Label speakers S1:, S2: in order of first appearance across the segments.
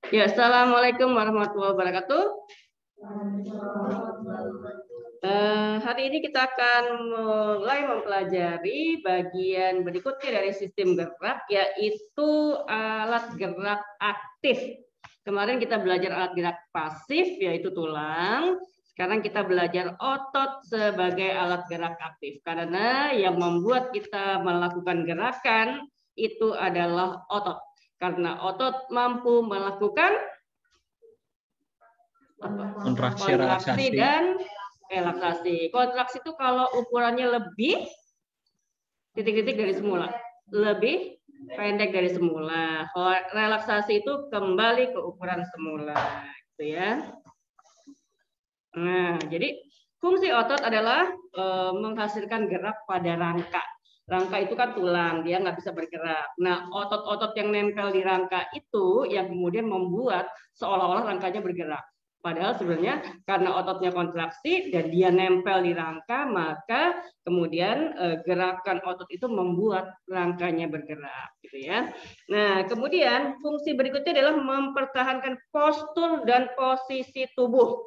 S1: Ya, assalamualaikum warahmatullahi wabarakatuh. Hari ini kita akan mulai mempelajari bagian berikutnya dari sistem gerak, yaitu alat gerak aktif. Kemarin kita belajar alat gerak pasif, yaitu tulang. Sekarang kita belajar otot sebagai alat gerak aktif. Karena yang membuat kita melakukan gerakan itu adalah otot. Karena otot mampu melakukan
S2: kontraksi, relaksasi,
S1: dan relaksasi. Kontraksi itu kalau ukurannya lebih titik-titik dari semula, lebih pendek dari semula. Kalau relaksasi itu kembali ke ukuran semula, gitu ya. Nah, jadi fungsi otot adalah menghasilkan gerak pada rangka. Rangka itu kan tulang, dia nggak bisa bergerak. Nah, otot-otot yang nempel di rangka itu yang kemudian membuat seolah-olah rangkanya bergerak. Padahal sebenarnya karena ototnya kontraksi dan dia nempel di rangka, maka kemudian gerakan otot itu membuat rangkanya bergerak, gitu ya. Nah, kemudian fungsi berikutnya adalah mempertahankan postur dan posisi tubuh.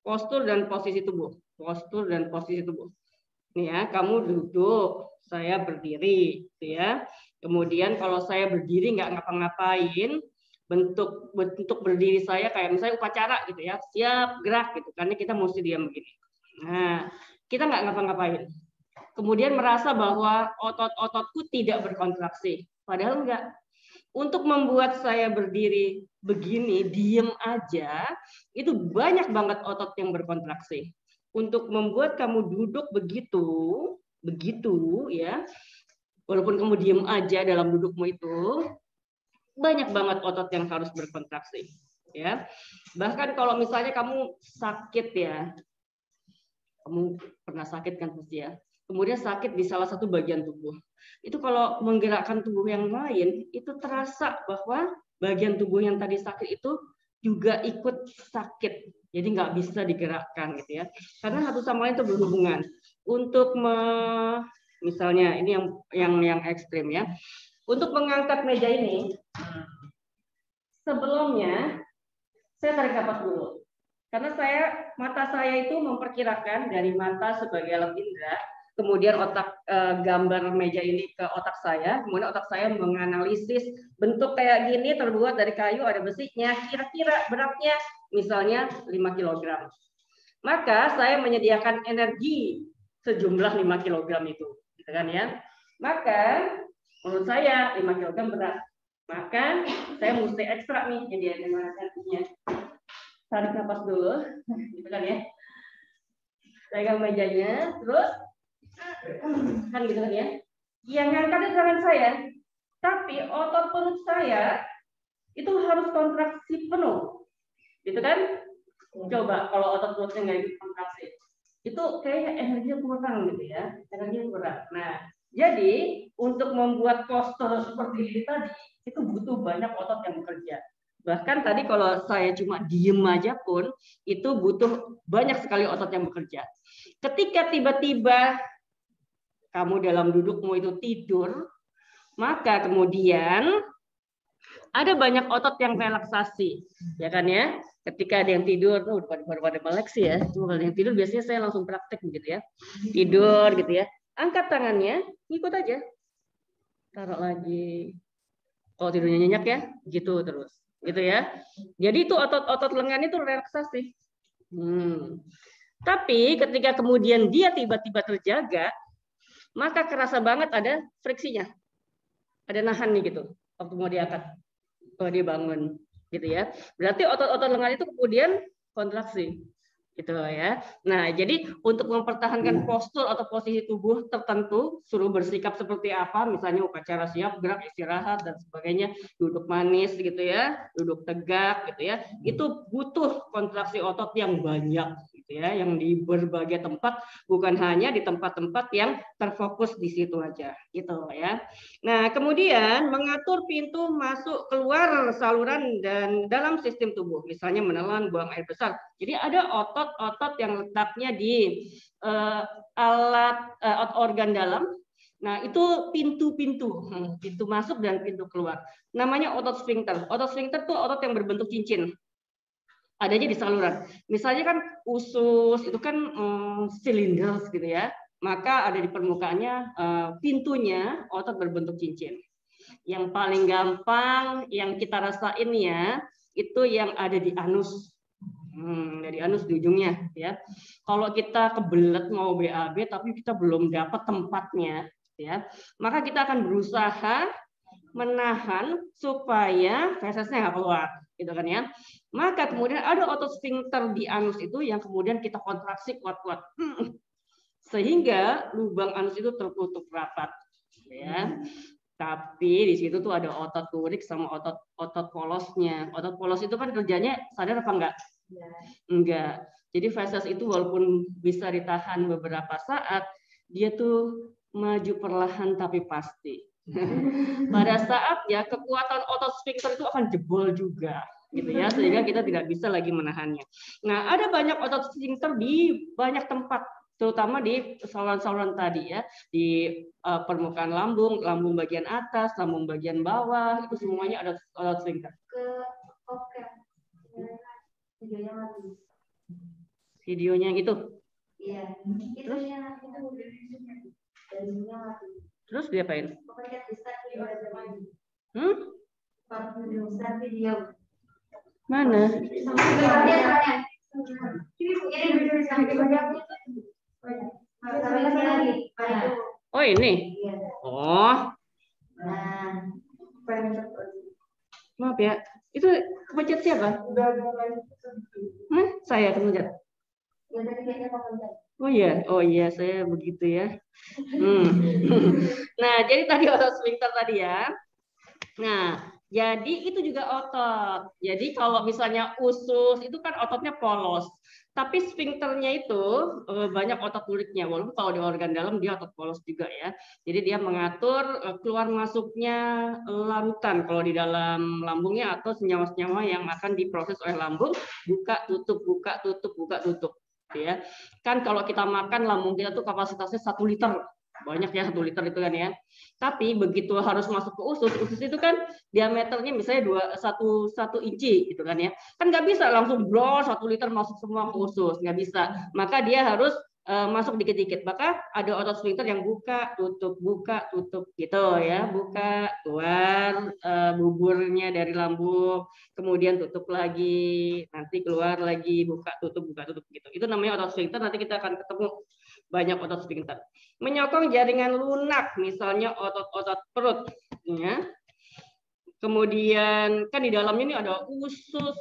S1: Postur dan posisi tubuh. Postur dan posisi tubuh. Nih ya, kamu duduk, saya berdiri, gitu ya. Kemudian kalau saya berdiri nggak ngapa-ngapain, bentuk berdiri saya kayak misalnya upacara gitu ya, siap gerak gitu, karena kita mesti diam begini. Nah, kita nggak ngapa-ngapain. Kemudian merasa bahwa otot-ototku tidak berkontraksi, padahal enggak. Untuk membuat saya berdiri begini, diem aja, itu banyak banget otot yang berkontraksi. Untuk membuat kamu duduk begitu ya, walaupun kamu diem aja dalam dudukmu itu, banyak banget otot yang harus berkontraksi, ya. Bahkan kalau misalnya kamu sakit ya, kamu pernah sakit kan pasti ya, kemudian sakit di salah satu bagian tubuh, itu kalau menggerakkan tubuh yang lain, itu terasa bahwa bagian tubuh yang tadi sakit itu juga ikut sakit. Jadi nggak bisa digerakkan gitu ya, karena satu sama lain itu berhubungan. Untuk misalnya ini yang ekstrim ya, untuk mengangkat meja ini, sebelumnya saya tarik nafas dulu, karena mata saya itu memperkirakan dari mata sebagai alat indera, kemudian otak gambar meja ini ke otak saya, kemudian otak saya menganalisis bentuk kayak gini terbuat dari kayu, ada besinya, kira-kira beratnya misalnya 5 kg. Maka saya menyediakan energi sejumlah 5 kg itu, gitu kan ya. Maka menurut saya 5 kg berat. Maka saya mesti ekstra nih menyediakan energinya. Tarik nafas dulu, gitu kan ya. Pegang mejanya, terus kan gitu kan ya. Yang ngangkatnya tangan saya, tapi otot perut saya itu harus kontraksi penuh, gitu kan? Coba kalau otot perutnya nggak kontraksi, itu kayak energinya kurang gitu ya, energinya kurang. Nah, jadi untuk membuat postur seperti ini tadi, itu butuh banyak otot yang bekerja. Bahkan tadi kalau saya cuma diem aja pun, itu butuh banyak sekali otot yang bekerja. Ketika tiba-tiba kamu dalam dudukmu itu tidur, maka kemudian ada banyak otot yang relaksasi, ya kan ya. Ketika ada yang tidur, baru pada melek sih ya. Cuma kalau yang tidur biasanya saya langsung praktek begitu ya. Tidur gitu ya. Angkat tangannya, ikut aja. Taruh lagi. Kalau tidurnya nyenyak ya, gitu terus. Gitu ya. Jadi itu otot-otot lengan itu relaksasi. Tapi ketika kemudian dia tiba-tiba terjaga, maka kerasa banget ada friksinya. Ada nahan nih gitu. Waktu mau diangkat. Kalau dia bangun. Gitu ya. Berarti otot-otot lengan itu kemudian kontraksi. Gitu ya. Nah, jadi untuk mempertahankan postur atau posisi tubuh tertentu, suruh bersikap seperti apa, misalnya upacara siap, gerak, istirahat dan sebagainya, duduk manis gitu ya, duduk tegak gitu ya. Itu butuh kontraksi otot yang banyak gitu ya, yang di berbagai tempat, bukan hanya di tempat-tempat yang terfokus di situ aja gitu ya. Nah, kemudian mengatur pintu masuk keluar saluran dan dalam sistem tubuh, misalnya menelan, buang air besar. Jadi ada otot-otot yang letaknya di alat organ dalam, Nah, itu pintu-pintu, pintu masuk dan pintu keluar. Namanya otot sphincter. Otot sphincter itu otot yang berbentuk cincin. Adanya di saluran. Misalnya kan usus itu kan silinder gitu ya. Maka ada di permukaannya pintunya otot berbentuk cincin. Yang paling gampang yang kita rasain ya, itu yang ada di anus. Dari anus di ujungnya ya. Kalau kita kebelet mau BAB tapi kita belum dapat tempatnya ya, maka kita akan berusaha menahan supaya fesesnya nggak keluar gitu kan ya. Maka kemudian ada otot sphincter di anus itu yang kemudian kita kontraksi kuat-kuat sehingga lubang anus itu tertutup rapat ya. Tapi di situ tuh ada otot lurik sama otot polosnya. Otot polos itu kan kerjanya sadar apa enggak? Enggak. Jadi feses itu walaupun bisa ditahan beberapa saat, dia tuh maju perlahan tapi pasti. Pada saat ya kekuatan otot sphincter itu akan jebol juga, gitu ya, sehingga kita tidak bisa lagi menahannya. Nah, ada banyak otot sphincter di banyak tempat, terutama di saluran-saluran tadi ya, di permukaan lambung, lambung bagian atas, lambung bagian bawah, itu semuanya ada otot sphincter. Videonya itu. Iya. Terus diapain? Mana? Oh ini. Oh. Maaf ya. Itu kepencet siapa? Saya kepencet. Oh iya, saya begitu ya. Nah, jadi tadi otot sphincter tadi ya. Nah, jadi itu juga otot. Jadi kalau misalnya usus itu kan ototnya polos, tapi sphincternya itu banyak otot luriknya. Walaupun kalau di organ dalam dia otot polos juga ya. Jadi dia mengatur keluar masuknya larutan kalau di dalam lambungnya atau senyawa-senyawa yang akan diproses oleh lambung, buka tutup buka tutup buka tutup. Ya, kan kalau kita makan lambung kita tuh kapasitasnya 1 liter, banyak ya 1 liter itu kan ya. Tapi begitu harus masuk ke usus itu kan diameternya misalnya 1 inci gitu kan ya. Kan nggak bisa langsung bro 1 liter masuk semua ke usus, nggak bisa. Maka dia harus masuk dikit-dikit. Maka ada otot sphincter yang buka tutup gitu ya, buka keluar buburnya dari lambung, kemudian tutup lagi, nanti keluar lagi, buka tutup gitu. Itu namanya otot sphincter. Nanti kita akan ketemu banyak otot sphincter. Menyokong jaringan lunak, misalnya otot-otot perut ya. Kemudian kan di dalamnya ini ada usus,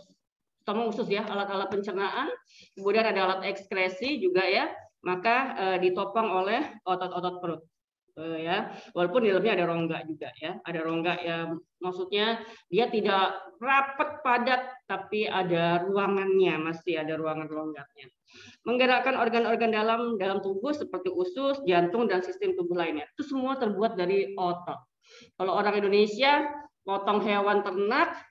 S1: sama usus ya, alat-alat pencernaan, kemudian ada alat ekskresi juga ya. Maka ditopang oleh otot-otot perut ya, walaupun di dalamnya ada rongga juga ya, ada rongga ya, maksudnya dia tidak rapat padat tapi ada ruangannya, masih ada ruangan longgarnya. Menggerakkan organ-organ dalam tubuh seperti usus, jantung dan sistem tubuh lainnya, itu semua terbuat dari otot. Kalau orang Indonesia potong hewan ternak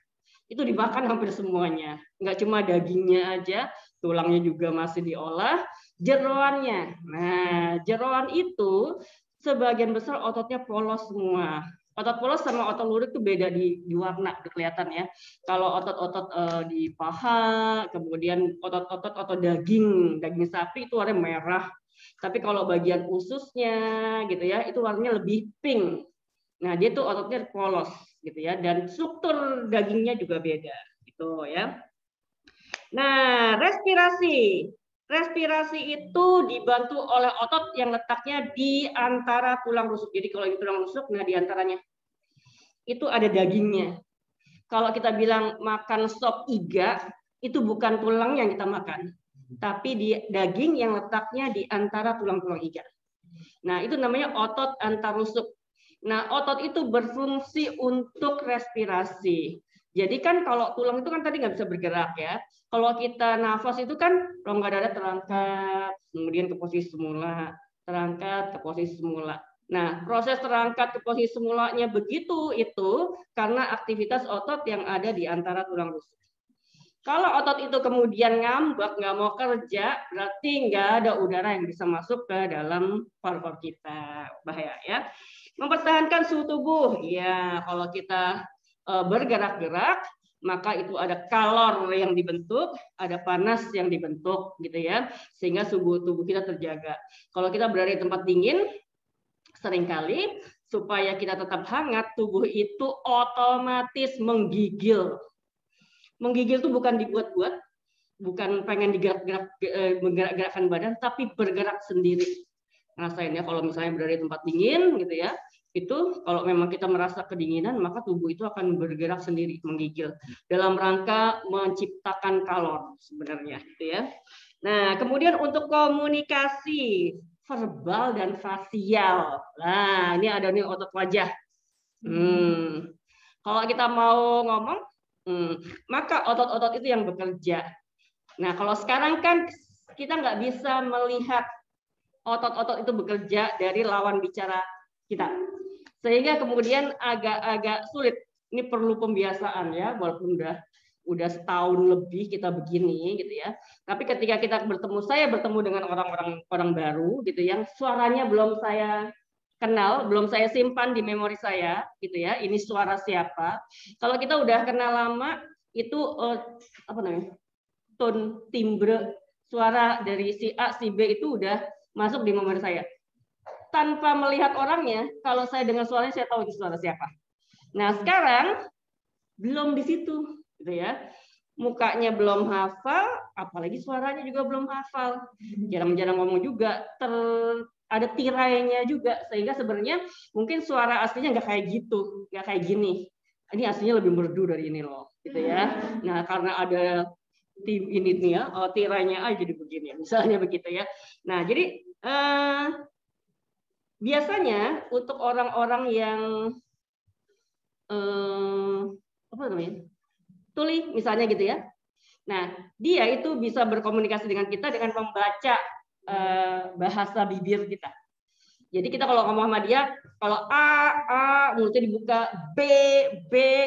S1: itu dimakan hampir semuanya, nggak cuma dagingnya aja, tulangnya juga masih diolah. Jeroannya, nah jeroan itu sebagian besar ototnya polos semua. Otot polos sama otot lurik itu beda di warna, kelihatan ya. Kalau otot-otot di paha, kemudian otot daging sapi itu warnanya merah. Tapi kalau bagian ususnya gitu ya, itu warnanya lebih pink. Nah dia tuh ototnya polos gitu ya, dan struktur dagingnya juga beda gitu ya. Nah respirasi. Respirasi itu dibantu oleh otot yang letaknya di antara tulang rusuk. Jadi kalau di tulang rusuk, nah di antaranya itu ada dagingnya. Kalau kita bilang makan sop iga, itu bukan tulang yang kita makan, tapi di daging yang letaknya di antara tulang-tulang iga. Nah itu namanya otot antar rusuk. Nah otot itu berfungsi untuk respirasi. Jadi kan kalau tulang itu kan tadi nggak bisa bergerak ya. Kalau kita nafas itu kan rongga dada terangkat, kemudian ke posisi semula, terangkat ke posisi semula. Nah, proses terangkat ke posisi semulanya begitu itu karena aktivitas otot yang ada di antara tulang rusuk. Kalau otot itu kemudian ngambek, nggak mau kerja, berarti nggak ada udara yang bisa masuk ke dalam paru-paru kita. Bahaya ya. Mempertahankan suhu tubuh. Ya, kalau kita bergerak-gerak, maka itu ada kalor yang dibentuk, ada panas yang dibentuk gitu ya. Sehingga suhu tubuh kita terjaga. Kalau kita berada di tempat dingin, seringkali supaya kita tetap hangat, tubuh itu otomatis menggigil. Menggigil itu bukan dibuat-buat, bukan pengen menggerak-gerakkan badan, tapi bergerak sendiri. Rasain ya, kalau misalnya berada di tempat dingin gitu ya, itu kalau memang kita merasa kedinginan, maka tubuh itu akan bergerak sendiri, menggigil dalam rangka menciptakan kalor sebenarnya gitu ya. Nah, kemudian untuk komunikasi verbal dan fasial. Nah, ini ada nih otot wajah. Kalau kita mau ngomong, maka otot-otot itu yang bekerja. Nah, kalau sekarang kan kita nggak bisa melihat otot-otot itu bekerja dari lawan bicara kita. Sehingga kemudian agak sulit. Ini perlu pembiasaan ya, walaupun udah setahun lebih kita begini gitu ya. Tapi ketika kita saya bertemu dengan orang baru gitu yang suaranya belum saya kenal, belum saya simpan di memori saya, gitu ya. Ini suara siapa? Kalau kita udah kenal lama, itu apa namanya? Tone, timbre, suara dari si A, si B itu udah masuk di memori saya. Tanpa melihat orangnya, kalau saya dengar suaranya, saya tahu itu suara siapa. Nah, sekarang belum di situ, gitu ya. Mukanya belum hafal, apalagi suaranya juga belum hafal. Jarang-jarang ngomong juga, ada tirainya juga, sehingga sebenarnya mungkin suara aslinya nggak kayak gitu, nggak kayak gini. Ini aslinya lebih merdu dari ini loh, gitu ya. Nah, karena ada tim ini nih ya, tirainya aja jadi begini, misalnya begitu ya. Nah, jadi biasanya untuk orang-orang yang apa namanya, tuli misalnya gitu ya. Nah, dia itu bisa berkomunikasi dengan kita dengan membaca bahasa bibir kita. Jadi kita kalau ngomong sama dia, kalau A mulutnya dibuka, B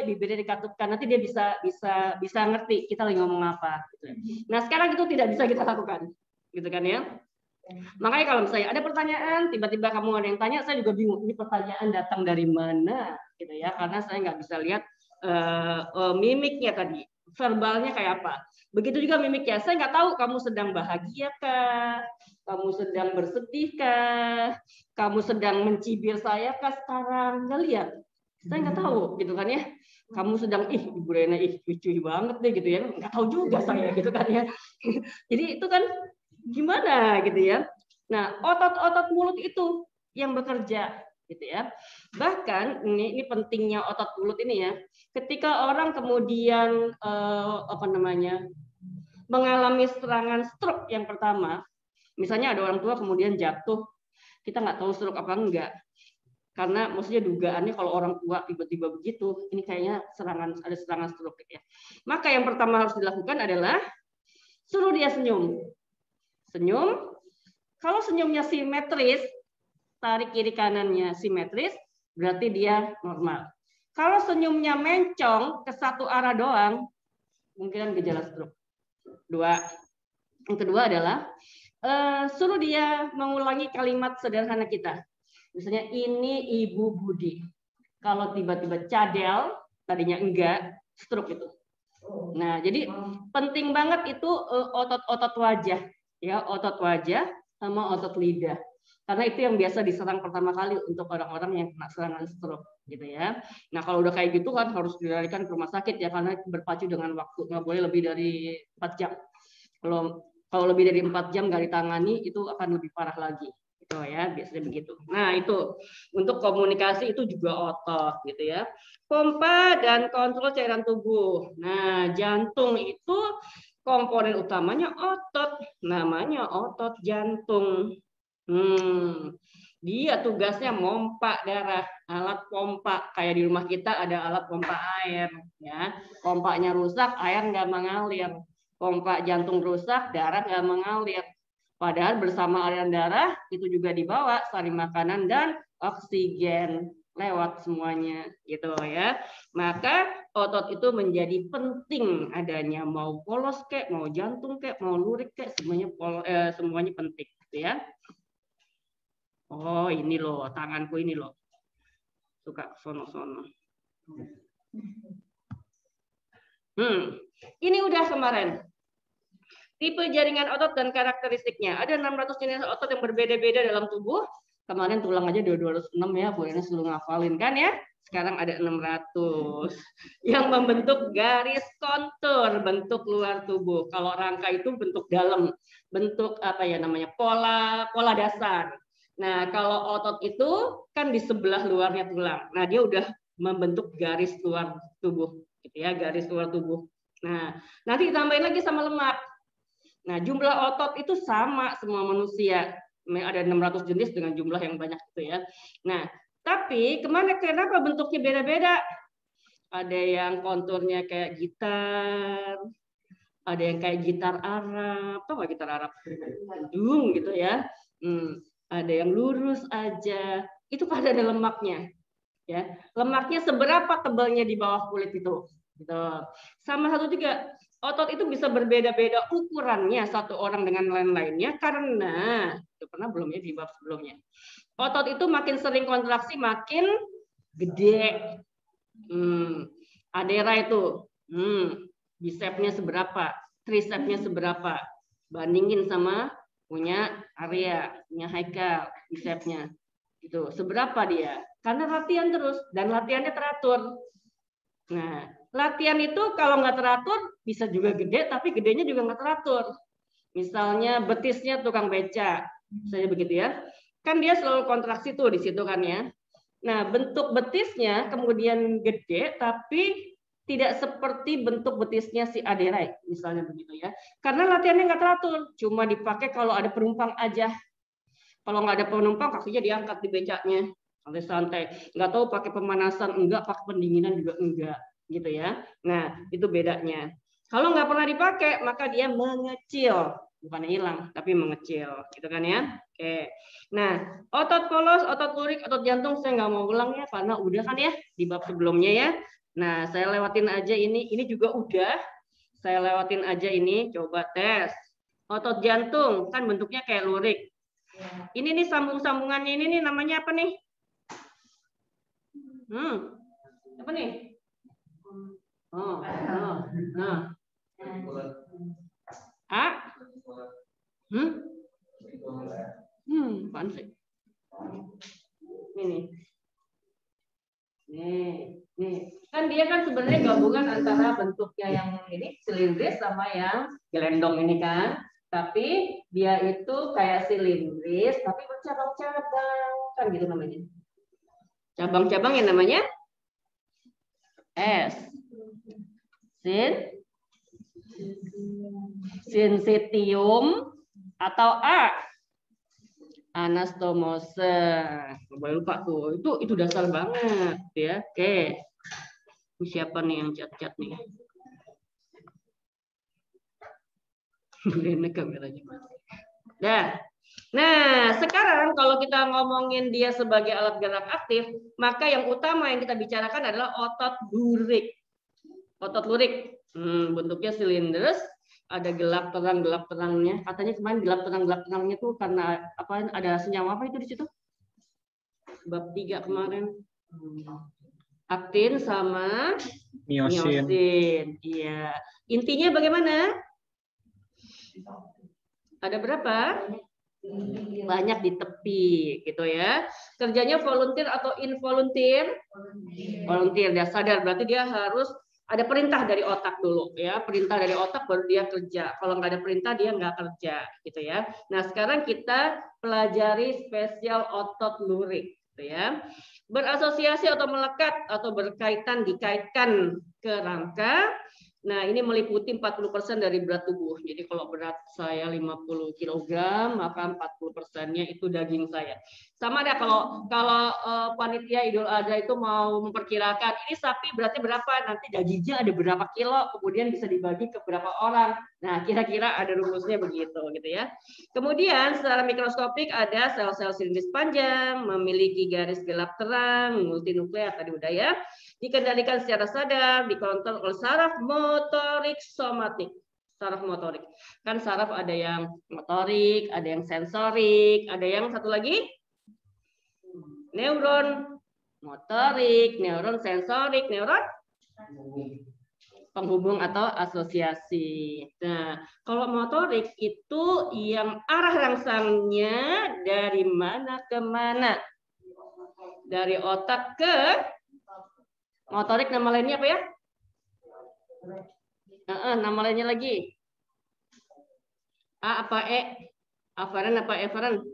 S1: bibirnya dikatupkan, nanti dia bisa ngerti kita lagi ngomong apa. Nah, sekarang itu tidak bisa kita lakukan, gitu kan ya. Makanya kalau misalnya ada pertanyaan, tiba-tiba kamu ada yang tanya, saya juga bingung ini pertanyaan datang dari mana, gitu ya, karena saya nggak bisa lihat mimiknya tadi, verbalnya kayak apa. Begitu juga mimiknya, saya nggak tahu kamu sedang bahagia kah, kamu sedang bersedih kah, kamu sedang mencibir saya kah sekarang, nggak lihat, saya nggak tahu, gitu kan ya. Kamu sedang Ibu Rena lucu banget deh gitu ya, nggak tahu juga saya gitu kan ya. Jadi itu kan gimana gitu ya. Nah, otot-otot mulut itu yang bekerja gitu ya. Bahkan ini pentingnya otot mulut ini ya. Ketika orang kemudian mengalami serangan stroke yang pertama, misalnya ada orang tua kemudian jatuh, kita nggak tahu stroke apa enggak. Karena maksudnya dugaannya kalau orang tua tiba-tiba begitu, ini kayaknya ada serangan stroke ya. Maka yang pertama harus dilakukan adalah suruh dia senyum. Senyum, kalau senyumnya simetris, tarik kiri kanannya simetris, berarti dia normal. Kalau senyumnya mencong ke satu arah doang, mungkin gejala stroke. Yang kedua adalah suruh dia mengulangi kalimat sederhana kita. Misalnya ini Ibu Budi. Kalau tiba-tiba cadel, tadinya enggak, stroke itu. Nah, jadi penting banget itu otot-otot wajah. Ya, otot wajah sama otot lidah. Karena itu yang biasa diserang pertama kali untuk orang-orang yang kena serangan stroke gitu ya. Nah, kalau udah kayak gitu kan harus dilarikan ke rumah sakit ya, karena berpacu dengan waktu, nggak boleh lebih dari 4 jam. Kalau lebih dari 4 jam nggak ditangani itu akan lebih parah lagi. Gitu ya, biasanya begitu. Nah, itu untuk komunikasi itu juga otot gitu ya. Pompa dan kontrol cairan tubuh. Nah, jantung itu komponen utamanya otot, namanya otot jantung. Dia tugasnya mompa darah, alat pompa. Kayak di rumah kita ada alat pompa air, ya. Pompanya rusak, air nggak mengalir. Pompa jantung rusak, darah nggak mengalir. Padahal bersama aliran darah itu juga dibawa sari makanan dan oksigen lewat semuanya, gitu ya. Maka otot itu menjadi penting adanya, mau polos kek, mau jantung kek, mau lurik kek, semuanya penting gitu ya. Oh, ini loh tanganku ini loh. Suka sono-sono. Ini udah kemarin. Tipe jaringan otot dan karakteristiknya. Ada 600 jenis otot yang berbeda-beda dalam tubuh. Kemarin tulang aja 206 ya, Bu Ines selalu ngafalin kan ya. Sekarang ada 600 yang membentuk garis kontur bentuk luar tubuh. Kalau rangka itu bentuk dalam, bentuk apa ya namanya, pola dasar. Nah, kalau otot itu kan di sebelah luarnya tulang. Nah, dia udah membentuk garis luar tubuh, gitu ya, garis luar tubuh. Nah, nanti ditambahin lagi sama lemak. Nah, jumlah otot itu sama semua manusia. Ada 600 jenis dengan jumlah yang banyak itu ya. Nah, tapi kenapa bentuknya beda-beda? Ada yang konturnya kayak gitar, ada yang kayak gitar Arab, tau nggak gitar Arab? Dung gitu ya. Ada yang lurus aja. Itu pada ada lemaknya. Ya, lemaknya seberapa tebalnya di bawah kulit itu. Gitu. Sama satu juga, otot itu bisa berbeda-beda ukurannya satu orang dengan lain-lainnya karena itu pernah belum ya di bab sebelumnya. Otot itu makin sering kontraksi makin gede. Adera itu, bicepnya seberapa, tricepnya seberapa, bandingin sama punya Arya, punya Haikal, bicepnya, itu seberapa dia? Karena latihan terus dan latihannya teratur. Nah, latihan itu kalau nggak teratur bisa juga gede, tapi gedenya juga nggak teratur. Misalnya betisnya tukang beca, misalnya begitu ya. Kan dia selalu kontraksi tuh di situ kan ya. Nah, bentuk betisnya kemudian gede, tapi tidak seperti bentuk betisnya si Aderai, misalnya begitu ya. Karena latihannya nggak teratur, cuma dipakai kalau ada penumpang aja. Kalau nggak ada penumpang, kakinya diangkat di becaknya, santai-santai. Nggak tahu pakai pemanasan enggak, pakai pendinginan juga enggak, gitu ya. Nah, itu bedanya. Kalau nggak pernah dipakai, maka dia mengecil. Bukan hilang, tapi mengecil, gitu kan ya. Oke. Nah, otot polos, otot lurik, otot jantung saya nggak mau ulang ya, karena udah kan ya di bab sebelumnya ya. Nah, saya lewatin aja ini juga udah. Saya lewatin aja ini, coba tes. Otot jantung kan bentuknya kayak lurik. Ini nih sambung-sambungannya ini nih namanya apa nih? Apa nih? Nah. Apaan sih? Ini. Nih. Kan dia kan sebenarnya gabungan antara bentuknya yang ini silindris sama yang gelendong ini kan. Tapi dia itu kayak silindris tapi bercabang-cabang kan gitu namanya. Cabang-cabang yang namanya S. Sincitium atau A. Anastomose. Boleh lupa tuh. Itu dasar banget ya. Oke. Ini siapa nih yang cat-cat nih? Ini kameranya mati. Nah, sekarang kalau kita ngomongin dia sebagai alat gerak aktif, maka yang utama yang kita bicarakan adalah otot lurik. Otot lurik, bentuknya silindris, ada gelap terangnya. Katanya kemarin gelap terangnya tuh karena apa? Ada senyawa apa itu di situ? Bab 3 kemarin. Aktin sama miosin. Iya. Intinya bagaimana? Ada berapa? Banyak di tepi gitu ya. Kerjanya volunteer atau involunteer? Volunteer, dia sadar berarti dia harus ada perintah dari otak dulu ya. Perintah dari otak baru dia kerja. Kalau nggak ada perintah dia nggak kerja gitu ya. Nah, sekarang kita pelajari spesial otot lurik gitu ya. Berasosiasi atau melekat atau dikaitkan ke rangka. Nah, ini meliputi 40% dari berat tubuh. Jadi kalau berat saya 50 kg, maka 40%-nya itu daging saya. Sama deh kalau panitia Idul Adha itu mau memperkirakan ini sapi berarti berapa, nanti dagingnya ada berapa kilo, kemudian bisa dibagi ke berapa orang. Nah, kira-kira ada rumusnya begitu gitu ya. Kemudian secara mikroskopik ada sel-sel silindris panjang, memiliki garis gelap terang, multinuklear tadi udah ya. dikendalikan secara sadar, dikontrol oleh saraf motorik somatik. Saraf motorik. Kan saraf ada yang motorik, ada yang sensorik, ada yang satu lagi neuron motorik, neuron sensorik, neuron penghubung atau asosiasi. Nah, kalau motorik itu yang arah rangsangnya dari mana ke mana? Dari otak ke motorik, nama lainnya apa ya? Nama lainnya lagi. A apa E? Aferen apa eferen?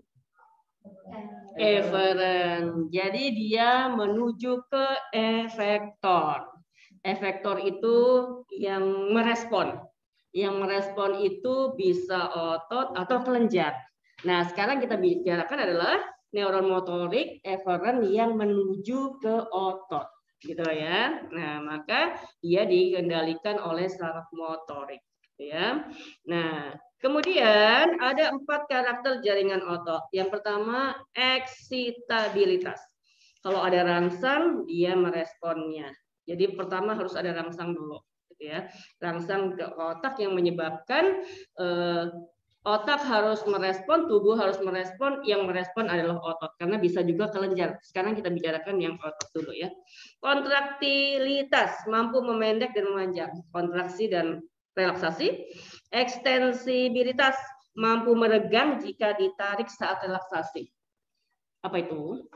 S1: Eferen. Jadi dia menuju ke efektor. Efektor itu yang merespon. Yang merespon itu bisa otot atau kelenjar. Nah, sekarang kita bicarakan adalah neuron motorik eferen yang menuju ke otot. Gitu ya. Nah, maka dia dikendalikan oleh saraf motorik. Ya. Nah, kemudian ada 4 karakter jaringan otot. Yang pertama, eksitabilitas. Kalau ada rangsang, dia meresponnya. Jadi pertama harus ada rangsang dulu, gitu ya. Rangsang ke otak yang menyebabkan otak harus merespon, tubuh harus merespon. Yang merespon adalah otot, karena bisa juga kelenjar. Sekarang kita bicarakan yang otot dulu ya. Kontraktilitas, mampu memendek dan memanjang. Kontraksi dan relaksasi. Ekstensibilitas, mampu meregang jika ditarik saat relaksasi. Apa itu?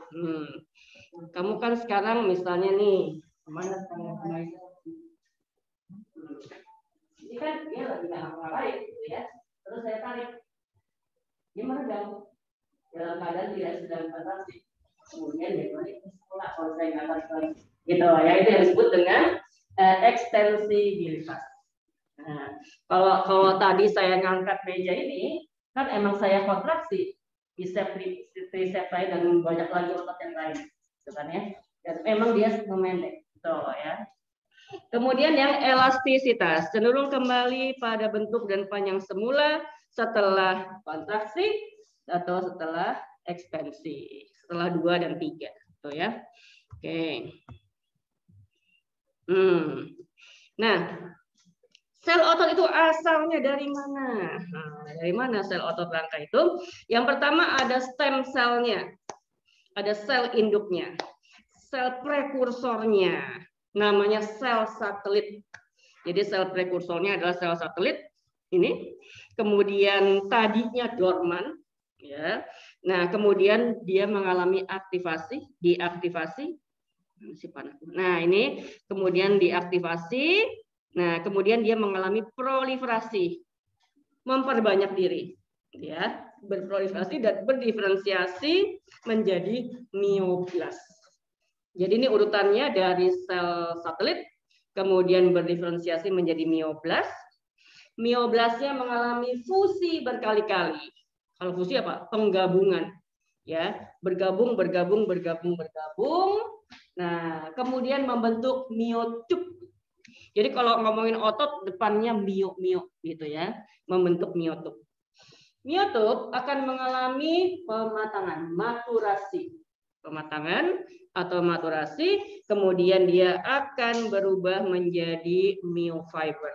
S1: Kamu kan sekarang misalnya nih, mana ini kan dia lagi ngapa-ngapain gitu ya. Terus saya tarik. Dia meregang. Dalam keadaan tidak sedang kontraksi. Kemudian dia tarik sekolah kalau saya nggak tarik lagi. Gitu ya, itu yang disebut dengan ekstensibilitas. Nah, kalau tadi saya ngangkat meja ini, kan emang saya kontraksi, tricep saya dan banyak lagi otot yang lain, gitu kan ya. Dan emang dia memendek, gitu ya. Kemudian yang elastisitas, cenderung kembali pada bentuk dan panjang semula setelah kontraksi atau setelah ekspansi, setelah 2 dan 3, gitu ya. Oke. Nah, sel otot itu asalnya dari mana? Dari mana sel otot rangka itu? Yang pertama ada stem selnya, ada sel induknya, sel prekursornya, namanya sel satelit. Jadi sel prekursornya adalah sel satelit ini. Kemudian tadinya dorman, ya. Nah, kemudian dia mengalami aktivasi, diaktivasi. Nah, ini kemudian diaktivasi. Nah, kemudian dia mengalami proliferasi, memperbanyak diri, ya, berproliferasi dan berdiferensiasi menjadi mioblas. Jadi ini urutannya dari sel satelit, kemudian berdiferensiasi menjadi mioblas. Mioblasnya mengalami fusi berkali-kali. Kalau fusi apa? Penggabungan, ya, bergabung. Nah, kemudian membentuk miotub. Jadi kalau ngomongin otot depannya mio gitu ya, membentuk miotub. Miotub akan mengalami pematangan, maturasi. Pematangan atau maturasi, kemudian dia akan berubah menjadi myofiber.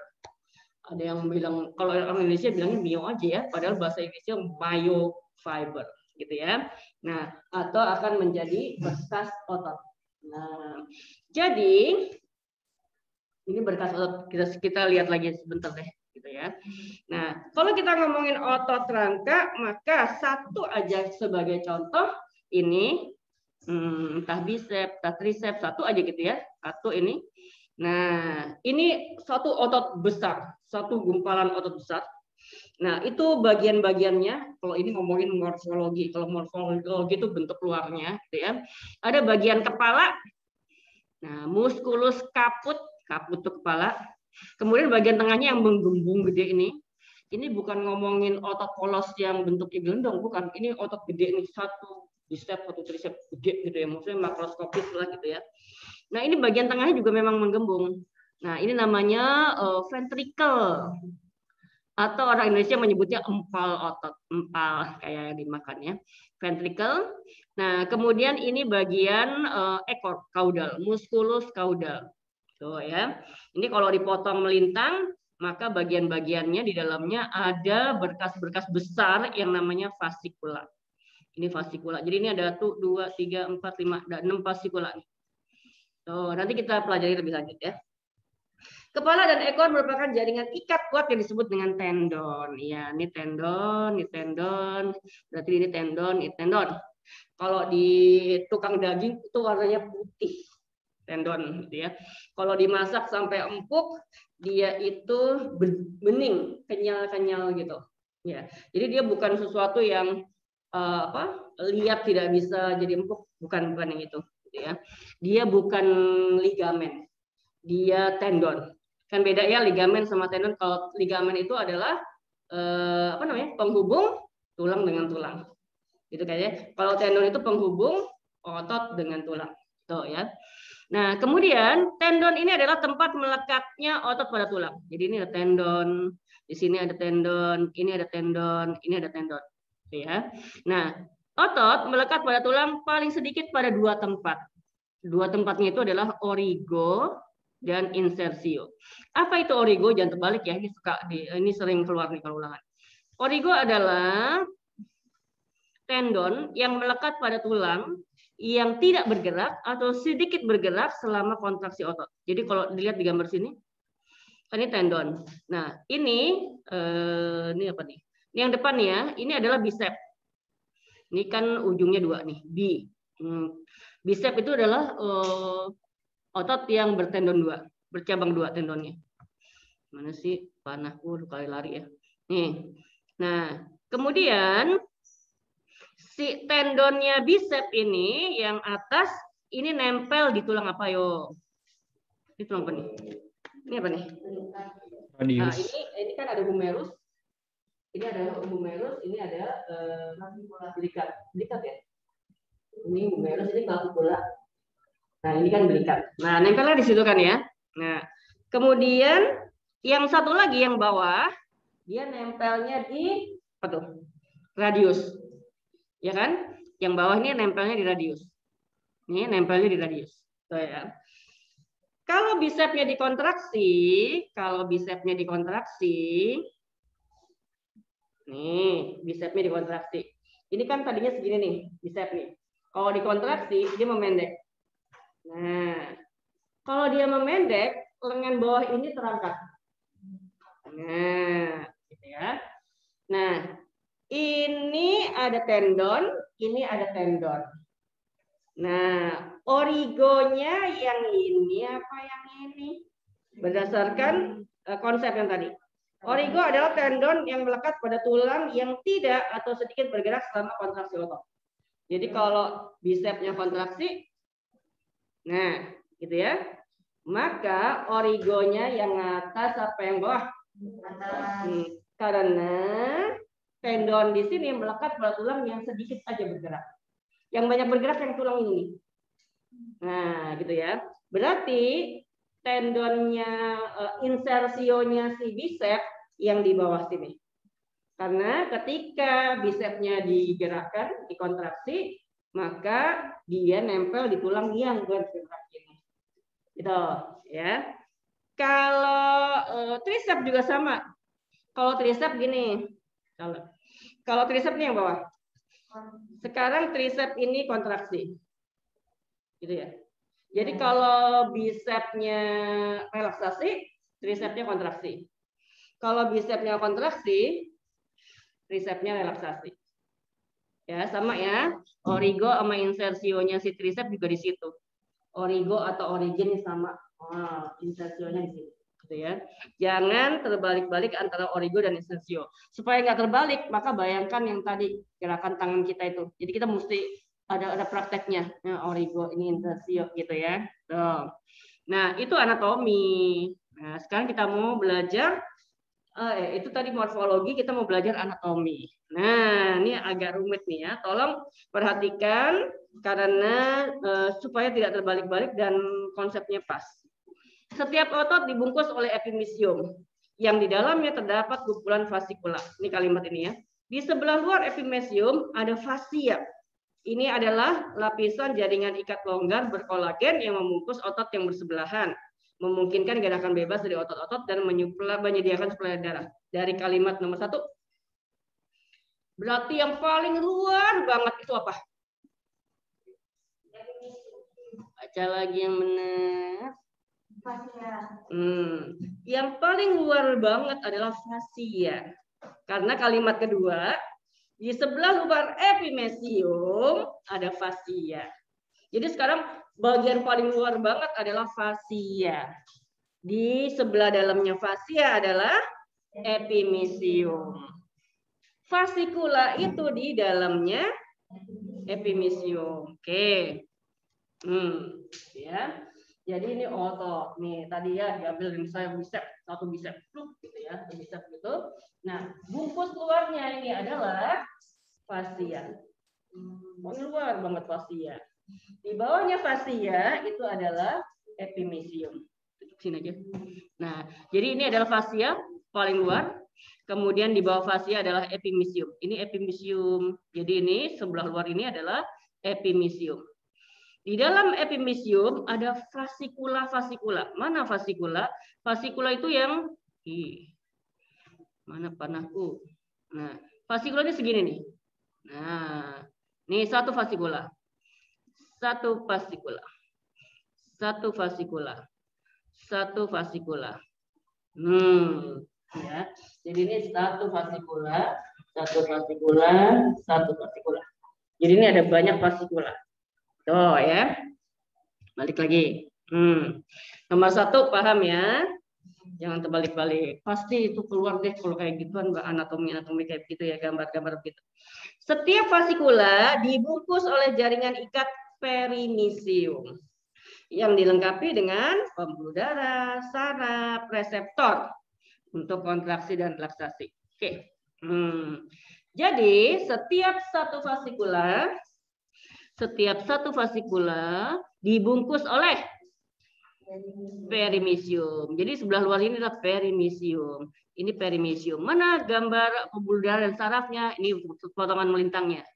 S1: Ada yang bilang, kalau orang Indonesia bilangnya mio aja ya, padahal bahasa Inggrisnya myofiber gitu ya. Nah, atau akan menjadi bekas otot. Nah, jadi ini berkas otot, kita lihat lagi sebentar deh, gitu ya. Nah, kalau kita ngomongin otot rangka, maka satu aja sebagai contoh ini, entah bicep, entah tricep, satu aja gitu ya, satu ini. Nah, ini satu otot besar, satu gumpalan otot besar. Nah, itu bagian-bagiannya. Kalau ini ngomongin morfologi, kalau morfologi itu bentuk luarnya, gitu ya. Ada bagian kepala. Nah, muskulus kaput itu kepala. Kemudian bagian tengahnya yang menggembung gede ini. Ini bukan ngomongin otot polos yang bentuknya gelendong, bukan. Ini otot gede ini, satu bicep, satu tricep gede gitu ya. Maksudnya makroskopis lah gitu ya. Nah, ini bagian tengahnya juga memang menggembung. Nah, ini namanya ventricle atau orang Indonesia menyebutnya empal otot, empal kayak yang dimakan ya. Ventricle. Nah, kemudian ini bagian ekor caudal, musculus caudal. Tuh ya. Ini kalau dipotong melintang, maka bagian-bagiannya di dalamnya ada berkas-berkas besar yang namanya fascicula. Ini fascicula. Jadi ini ada 2, 3, 4, 5, ada 6 fascicula. Tuh, nanti kita pelajari lebih lanjut ya. Kepala dan ekor merupakan jaringan ikat kuat yang disebut dengan tendon. Ya, ini tendon, ini tendon. Berarti ini tendon, ini tendon. Kalau di tukang daging itu warnanya putih. Tendon gitu ya. Kalau dimasak sampai empuk, dia itu bening, kenyal-kenyal gitu. Ya. Jadi dia bukan sesuatu yang lihat tidak bisa jadi empuk, bukan yang itu gitu ya. Dia bukan ligamen. Dia tendon. Kan beda ya ligamen sama tendon. Kalau ligamen itu adalah penghubung tulang dengan tulang. Gitu kayaknya. Kalau tendon itu penghubung otot dengan tulang. Tuh ya. Nah, kemudian tendon ini adalah tempat melekatnya otot pada tulang. Jadi ini ada tendon, di sini ada tendon, ini ada tendon, ini ada tendon. Ya. Nah, otot melekat pada tulang paling sedikit pada 2 tempat. 2 tempatnya itu adalah origo dan insersio. Apa itu origo? Jangan terbalik ya, ini sering keluar nih kalau ulangan. Origo adalah tendon yang melekat pada tulang yang tidak bergerak atau sedikit bergerak selama kontraksi otot. Jadi kalau dilihat di gambar sini, ini tendon. Nah, ini apa nih? Ini yang depan ya, ini adalah bicep. Ini kan ujungnya 2 nih, B. Bicep itu adalah otot yang bertendon 2, bercabang 2 tendonnya. Mana sih panahku kali lari ya. Nih. Nah, kemudian si tendonnya bicep ini yang atas ini nempel di tulang apa yo? Ini tulang apa nih? Ini apa nih? Nah, ini kan ada humerus. Ini ada humerus, ini ada belikat. Belikat ya? Ini humerus, ini clavicula. Nah, ini kan belikat. Nah, nempelnya di situ kan ya. Nah, kemudian yang satu lagi yang bawah, dia nempelnya di apa tuh? Radius. Ya kan? Yang bawah ini nempelnya di radius. Ini nempelnya di radius. Tuh ya. Kalau bicepnya dikontraksi, nih, bicepnya dikontraksi. Ini kan tadinya segini nih, bicep nih. Kalau dikontraksi, dia memendek. Nah, kalau dia memendek, lengan bawah ini terangkat. Nah, gitu ya. Nah, ini ada tendon, ini ada tendon. Nah, origonya yang ini apa yang ini? Berdasarkan konsep yang tadi. Origo adalah tendon yang melekat pada tulang yang tidak atau sedikit bergerak selama kontraksi otot. Jadi kalau bicepnya kontraksi, nah, gitu ya. Maka origonya yang atas apa yang bawah? Karena tendon di sini melekat pada tulang yang sedikit aja bergerak. Yang banyak bergerak yang tulang ini. Nah, gitu ya. Berarti tendonnya, insersionya si bicep yang di bawah sini. Karena ketika bicepnya digerakkan, dikontraksi, maka dia nempel di tulang yang bergerak ini. Gitu, ya. Kalau tricep juga sama. Kalau tricep gini. Kalau tricep ini yang bawah. Sekarang tricep ini kontraksi. Gitu ya. Jadi kalau bicepnya relaksasi, tricepnya kontraksi. Kalau bicepnya kontraksi, tricepnya relaksasi. Ya, sama ya. Origo sama insersionya si tricep juga di situ. Origo atau origin sama. Insersionya di sini. Gitu ya. Jangan terbalik-balik antara origo dan insersio. Supaya nggak terbalik, maka bayangkan yang tadi gerakan tangan kita itu. Jadi kita mesti ada prakteknya, origo ini insersio gitu ya. Tuh. Nah, itu anatomi. Nah, sekarang kita mau belajar itu tadi morfologi, kita mau belajar anatomi. Nah, ini agak rumit nih ya. Tolong perhatikan karena supaya tidak terbalik-balik dan konsepnya pas. Setiap otot dibungkus oleh epimysium yang di dalamnya terdapat kumpulan fasikula. Ini kalimat ini ya. Di sebelah luar epimesium ada fasia. Ini adalah lapisan jaringan ikat longgar berkolagen yang membungkus otot yang bersebelahan, memungkinkan gerakan bebas dari otot-otot dan menyediakan suplai darah. Dari kalimat nomor 1. Berarti yang paling luar banget itu apa? Baca lagi yang benar. Yang paling luar banget adalah fasia. Karena kalimat kedua, di sebelah luar epimesium ada fasia. Jadi sekarang bagian paling luar banget adalah fasia. Di sebelah dalamnya fasia adalah epimesium. Fasikula itu di dalamnya epimesium. Oke. Ya. Jadi ini otot. Nih, tadi ya diambil dari saya bicep, satu bicep gitu ya, bicep gitu. Nah, bungkus luarnya ini adalah fasia. Luar banget fasia. Di bawahnya fasia itu adalah epimesium. Sini aja. Nah, jadi ini adalah fasia paling luar. Kemudian di bawah fasia adalah epimesium. Ini epimesium. Jadi ini sebelah luar ini adalah epimesium. Di dalam epimesium ada fasikula-fasikula. Mana fasikula? Fasikula itu yang mana panahku? Nah, fasikula ini segini nih. Nah, ini satu fasikula. Satu fasikula. Satu fasikula. Satu fasikula. Ya. Jadi ini satu fasikula, satu fasikula, satu fasikula. Jadi ini ada banyak fasikula. Tuh ya. Balik lagi. Nomor 1 paham ya. Jangan terbalik-balik. Pasti itu keluar deh kalau kayak gituan anatomi kayak gitu ya, gambar-gambar begitu. Setiap fasikula dibungkus oleh jaringan ikat perimisium yang dilengkapi dengan pembuluh darah, saraf, reseptor untuk kontraksi dan relaksasi. Oke. Jadi setiap satu fasikula dibungkus oleh perimisium. Jadi sebelah luar ini adalah perimisium. Ini perimisium. Mana gambar pembuluh darah dan sarafnya? Ini potongan melintangnya.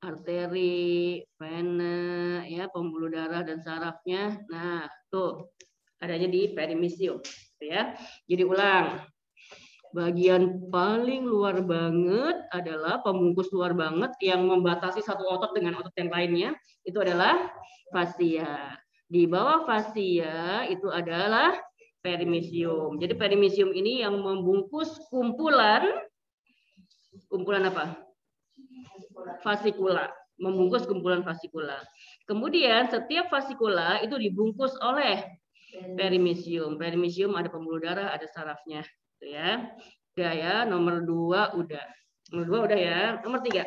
S1: Arteri, vena, ya pembuluh darah dan sarafnya. Nah, tuh adanya di perimisium, ya. Jadi ulang. Bagian paling luar banget adalah pembungkus luar banget yang membatasi satu otot dengan otot yang lainnya. Itu adalah fasia. Di bawah fasia itu adalah perimisium. Jadi perimisium ini yang membungkus kumpulan apa? Fasikula. Membungkus kumpulan fasikula. Kemudian setiap fasikula itu dibungkus oleh perimisium. Perimisium ada pembuluh darah, ada sarafnya. Ya, udah ya. Nomor 2 udah. Nomor 2 udah ya. Nomor 3.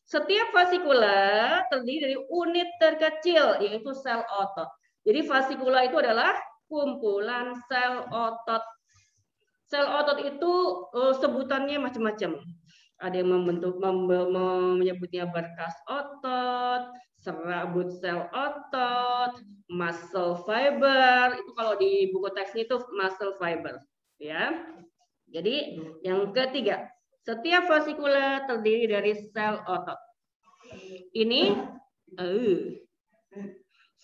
S1: Setiap fasikula terdiri dari unit terkecil yaitu sel otot. Jadi fasikula itu adalah kumpulan sel otot. Sel otot itu sebutannya macam-macam. Ada yang menyebutnya berkas otot, serabut sel otot, muscle fiber. Itu kalau di buku teksnya itu muscle fiber. Ya. Jadi yang ketiga, setiap fasikula terdiri dari sel otot. Ini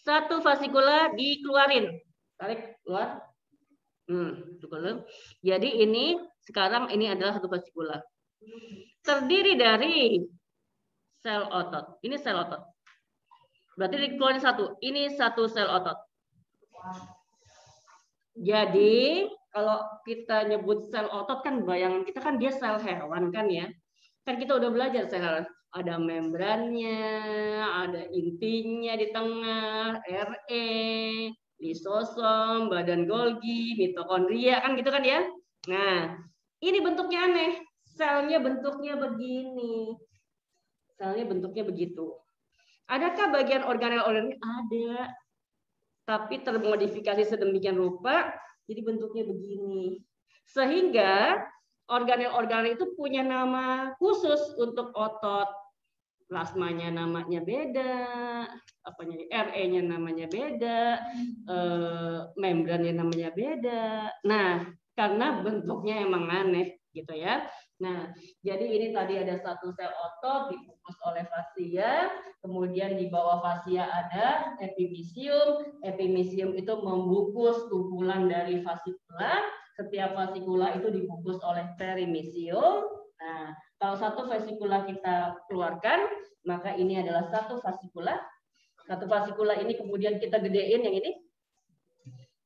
S1: satu fasikula dikeluarin, tarik keluar. Jadi ini sekarang ini adalah satu fasikula. Terdiri dari sel otot. Ini sel otot. Berarti dikeluarin satu. Ini satu sel otot. Jadi kalau kita nyebut sel otot kan bayangan kita kan dia sel hewan kan ya. Kan kita udah belajar sel hewan. Ada membrannya, ada intinya di tengah, RE, lisosom, badan Golgi, mitokondria kan gitu kan ya. Nah, ini bentuknya aneh. Selnya bentuknya begini. Selnya bentuknya begitu. Adakah bagian organel-organel? Ada. Tapi termodifikasi sedemikian rupa jadi bentuknya begini. Sehingga organel-organel itu punya nama khusus untuk otot. plasmanya namanya beda, RE-nya namanya beda, membrannya namanya beda. Nah, karena bentuknya emang aneh gitu ya. Nah, jadi ini tadi ada satu sel otot dibungkus oleh fasia, kemudian di bawah fasia ada epimisium. Epimisium itu membungkus kumpulan dari fasikula. Setiap fasikula itu dibungkus oleh perimisium. Nah, kalau satu fasikula kita keluarkan, maka ini adalah satu fasikula. Satu fasikula ini kemudian kita gedein yang ini.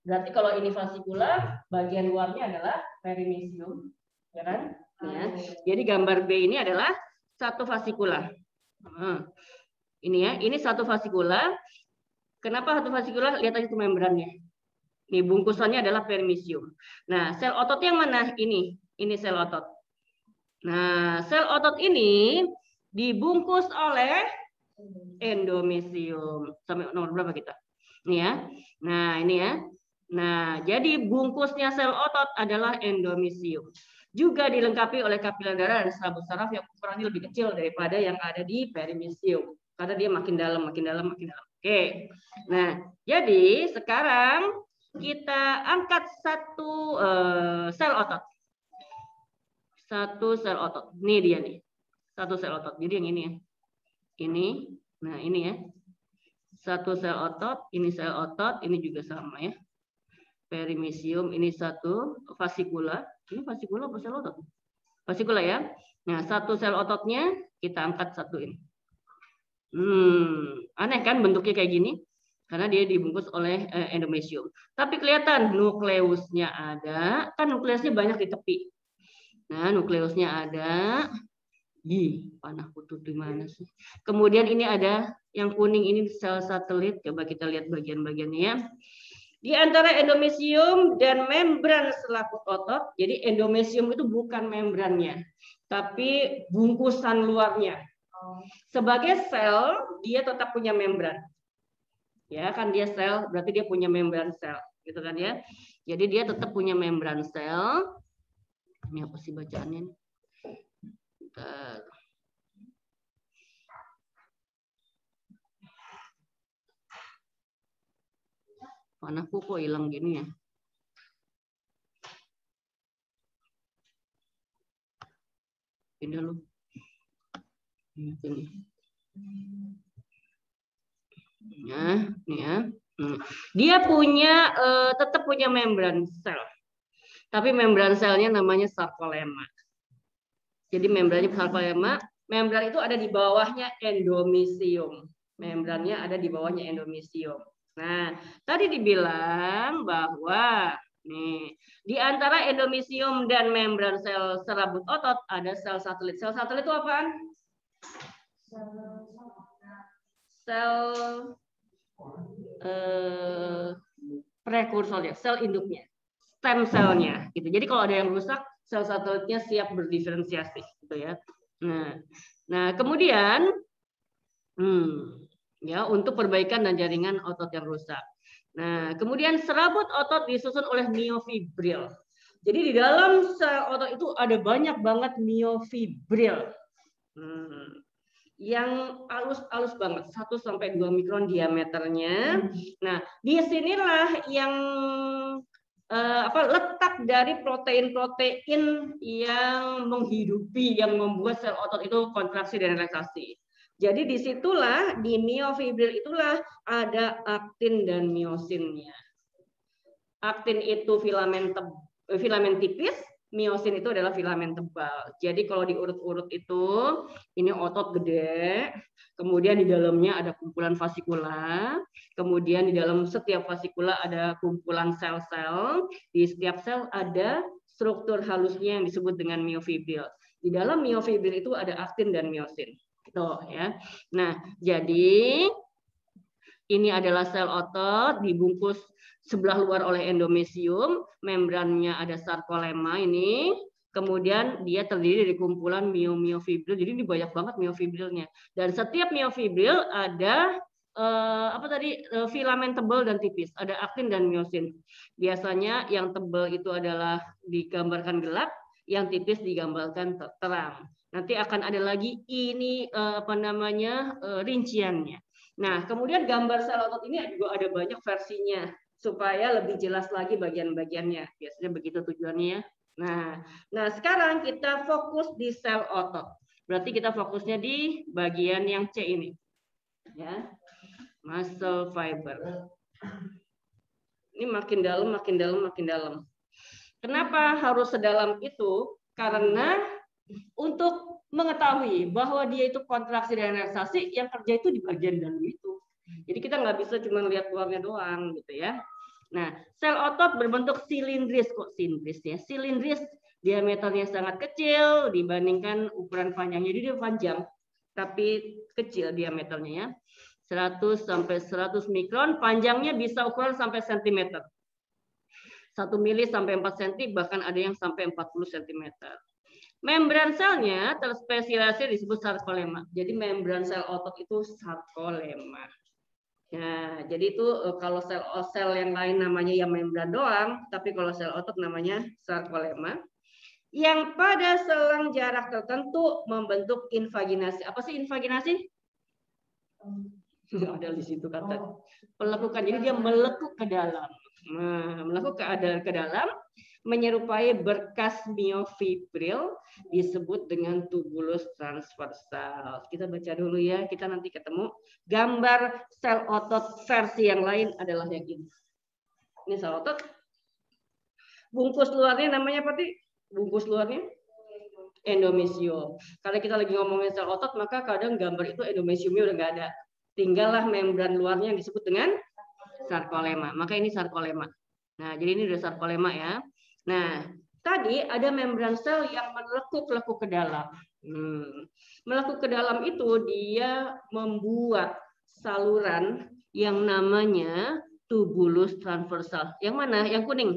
S1: Berarti kalau ini fasikula, bagian luarnya adalah perimisium, ya kan? Ya. Jadi gambar B ini adalah satu fasikula. Ini ya, ini satu fasikula. Kenapa satu fasikula? Lihat aja itu membrannya. Ini bungkusannya adalah perimisium. Nah, sel otot yang mana? Ini sel otot. Nah, sel otot ini dibungkus oleh endomesium. Sampai nomor berapa kita? Ini ya. Nah, ini ya. Nah, jadi bungkusnya sel otot adalah endomesium. Juga dilengkapi oleh kapiler darah dan serabut saraf yang ukurannya lebih kecil daripada yang ada di perimisium. Karena dia makin dalam, makin dalam, makin dalam. Oke. Nah, jadi sekarang kita angkat satu sel otot. Satu sel otot. Ini dia nih. Satu sel otot. Jadi yang ini ya. Ini. Nah, ini ya. Satu sel otot, ini sel otot, ini juga sama ya. Perimisium, ini satu fasikula. Ini fasikula apa sel otot? Fasikula ya. Nah, satu sel ototnya kita angkat satu ini. Aneh kan bentuknya kayak gini? Karena dia dibungkus oleh endomesium. Tapi kelihatan nukleusnya ada. Kan nukleusnya banyak di tepi. Nah, nukleusnya ada. Panah kutub di mana sih? Kemudian ini ada yang kuning ini sel satelit. Coba kita lihat bagian-bagiannya ya. Di antara endomesium dan membran selaput otot. Jadi endomesium itu bukan membrannya, tapi bungkusan luarnya. Sebagai sel, dia tetap punya membran. Ya, kan dia sel, berarti dia punya membran sel, gitu kan ya. Jadi dia tetap punya membran sel. Ini apa sih bacaannya? Bentar. Panahku kok hilang gini ya? Ini dulu. Ini. Nah, ini ya. Dia punya tetap punya membran sel. Tapi membran selnya namanya sarkolema. Jadi membrannya sarkolema, membran itu ada di bawahnya endomesium. Membrannya ada di bawahnya endomesium. Nah, tadi dibilang bahwa nih, di antara endomesium dan membran sel serabut otot ada sel satelit. Sel satelit itu apaan? Sel prekursor ya, sel induknya, stem selnya gitu. Jadi kalau ada yang rusak, sel satelitnya siap berdiferensiasi gitu ya. Nah kemudian ya untuk perbaikan dan jaringan otot yang rusak. Nah kemudian serabut otot disusun oleh miofibril. Jadi di dalam sel otot itu ada banyak banget miofibril. Yang halus banget 1-2 mikron diameternya. Nah, disinilah yang letak dari protein-protein yang menghidupi, yang membuat sel otot itu kontraksi dan relaksasi. Jadi disitulah di miofibril itulah ada aktin dan miosinnya. Aktin itu filamen tipis. Miosin itu adalah filamen tebal. Jadi kalau diurut-urut itu, ini otot gede, kemudian di dalamnya ada kumpulan fasikula, kemudian di dalam setiap fasikula ada kumpulan sel-sel, di setiap sel ada struktur halusnya yang disebut dengan miofibril. Di dalam miofibril itu ada aktin dan miosin. Tuh ya. Nah, jadi ini adalah sel otot dibungkus sebelah luar oleh endomesium, membrannya ada sarkolema ini, kemudian dia terdiri dari kumpulan miofibril. Jadi ini banyak banget miofibrilnya. Dan setiap miofibril ada filamen tebal dan tipis, ada aktin dan miosin. Biasanya yang tebal itu adalah digambarkan gelap, yang tipis digambarkan terang. Nanti akan ada lagi ini rinciannya. Nah, kemudian gambar sel otot ini juga ada banyak versinya supaya lebih jelas lagi bagian-bagiannya. Biasanya begitu tujuannya. Nah, sekarang kita fokus di sel otot. Berarti kita fokusnya di bagian yang C ini. Ya. Muscle fiber. Ini makin dalam, makin dalam, makin dalam. Kenapa harus sedalam itu? Karena untuk mengetahui bahwa dia itu kontraksi dan relaksasi, yang kerja itu di bagian dalam itu. Jadi kita nggak bisa cuma lihat luarnya doang, gitu ya. Nah, sel otot berbentuk silindris, kok silindris ya? Silindris, diameternya sangat kecil dibandingkan ukuran panjangnya. Jadi dia panjang, tapi kecil diameternya ya. 100 sampai 100 mikron, panjangnya bisa ukuran sampai sentimeter. 1 mili sampai 4 cm, bahkan ada yang sampai 40 cm. Membran selnya terspesialisasi disebut sarkolema. Jadi membran sel otot itu sarkolema. Nah, jadi itu kalau sel yang lain namanya ya membran doang, tapi kalau sel otot namanya sarkolema. Yang pada selang jarak tertentu membentuk invaginasi. Apa sih invaginasi? Ada di situ kata pelekukan. Jadi dia melekuk ke dalam. Nah, melekuk ke dalam menyerupai berkas miofibril disebut dengan tubulus transversal. Kita baca dulu ya, kita nanti ketemu gambar sel otot versi yang lain adalah yang ini. Ini sel otot. Bungkus luarnya namanya apa sih? Bungkus luarnya endomesium. Kalau kita lagi ngomongin sel otot, maka kadang gambar itu endomesiumnya udah nggak ada. Tinggallah membran luarnya yang disebut dengan sarkolema. Maka ini sarkolema. Nah, jadi ini udah sarkolema ya. Nah, tadi ada membran sel yang melekuk-lekuk ke dalam. Melekuk ke dalam itu dia membuat saluran yang namanya tubulus transversal. Yang mana? Yang kuning.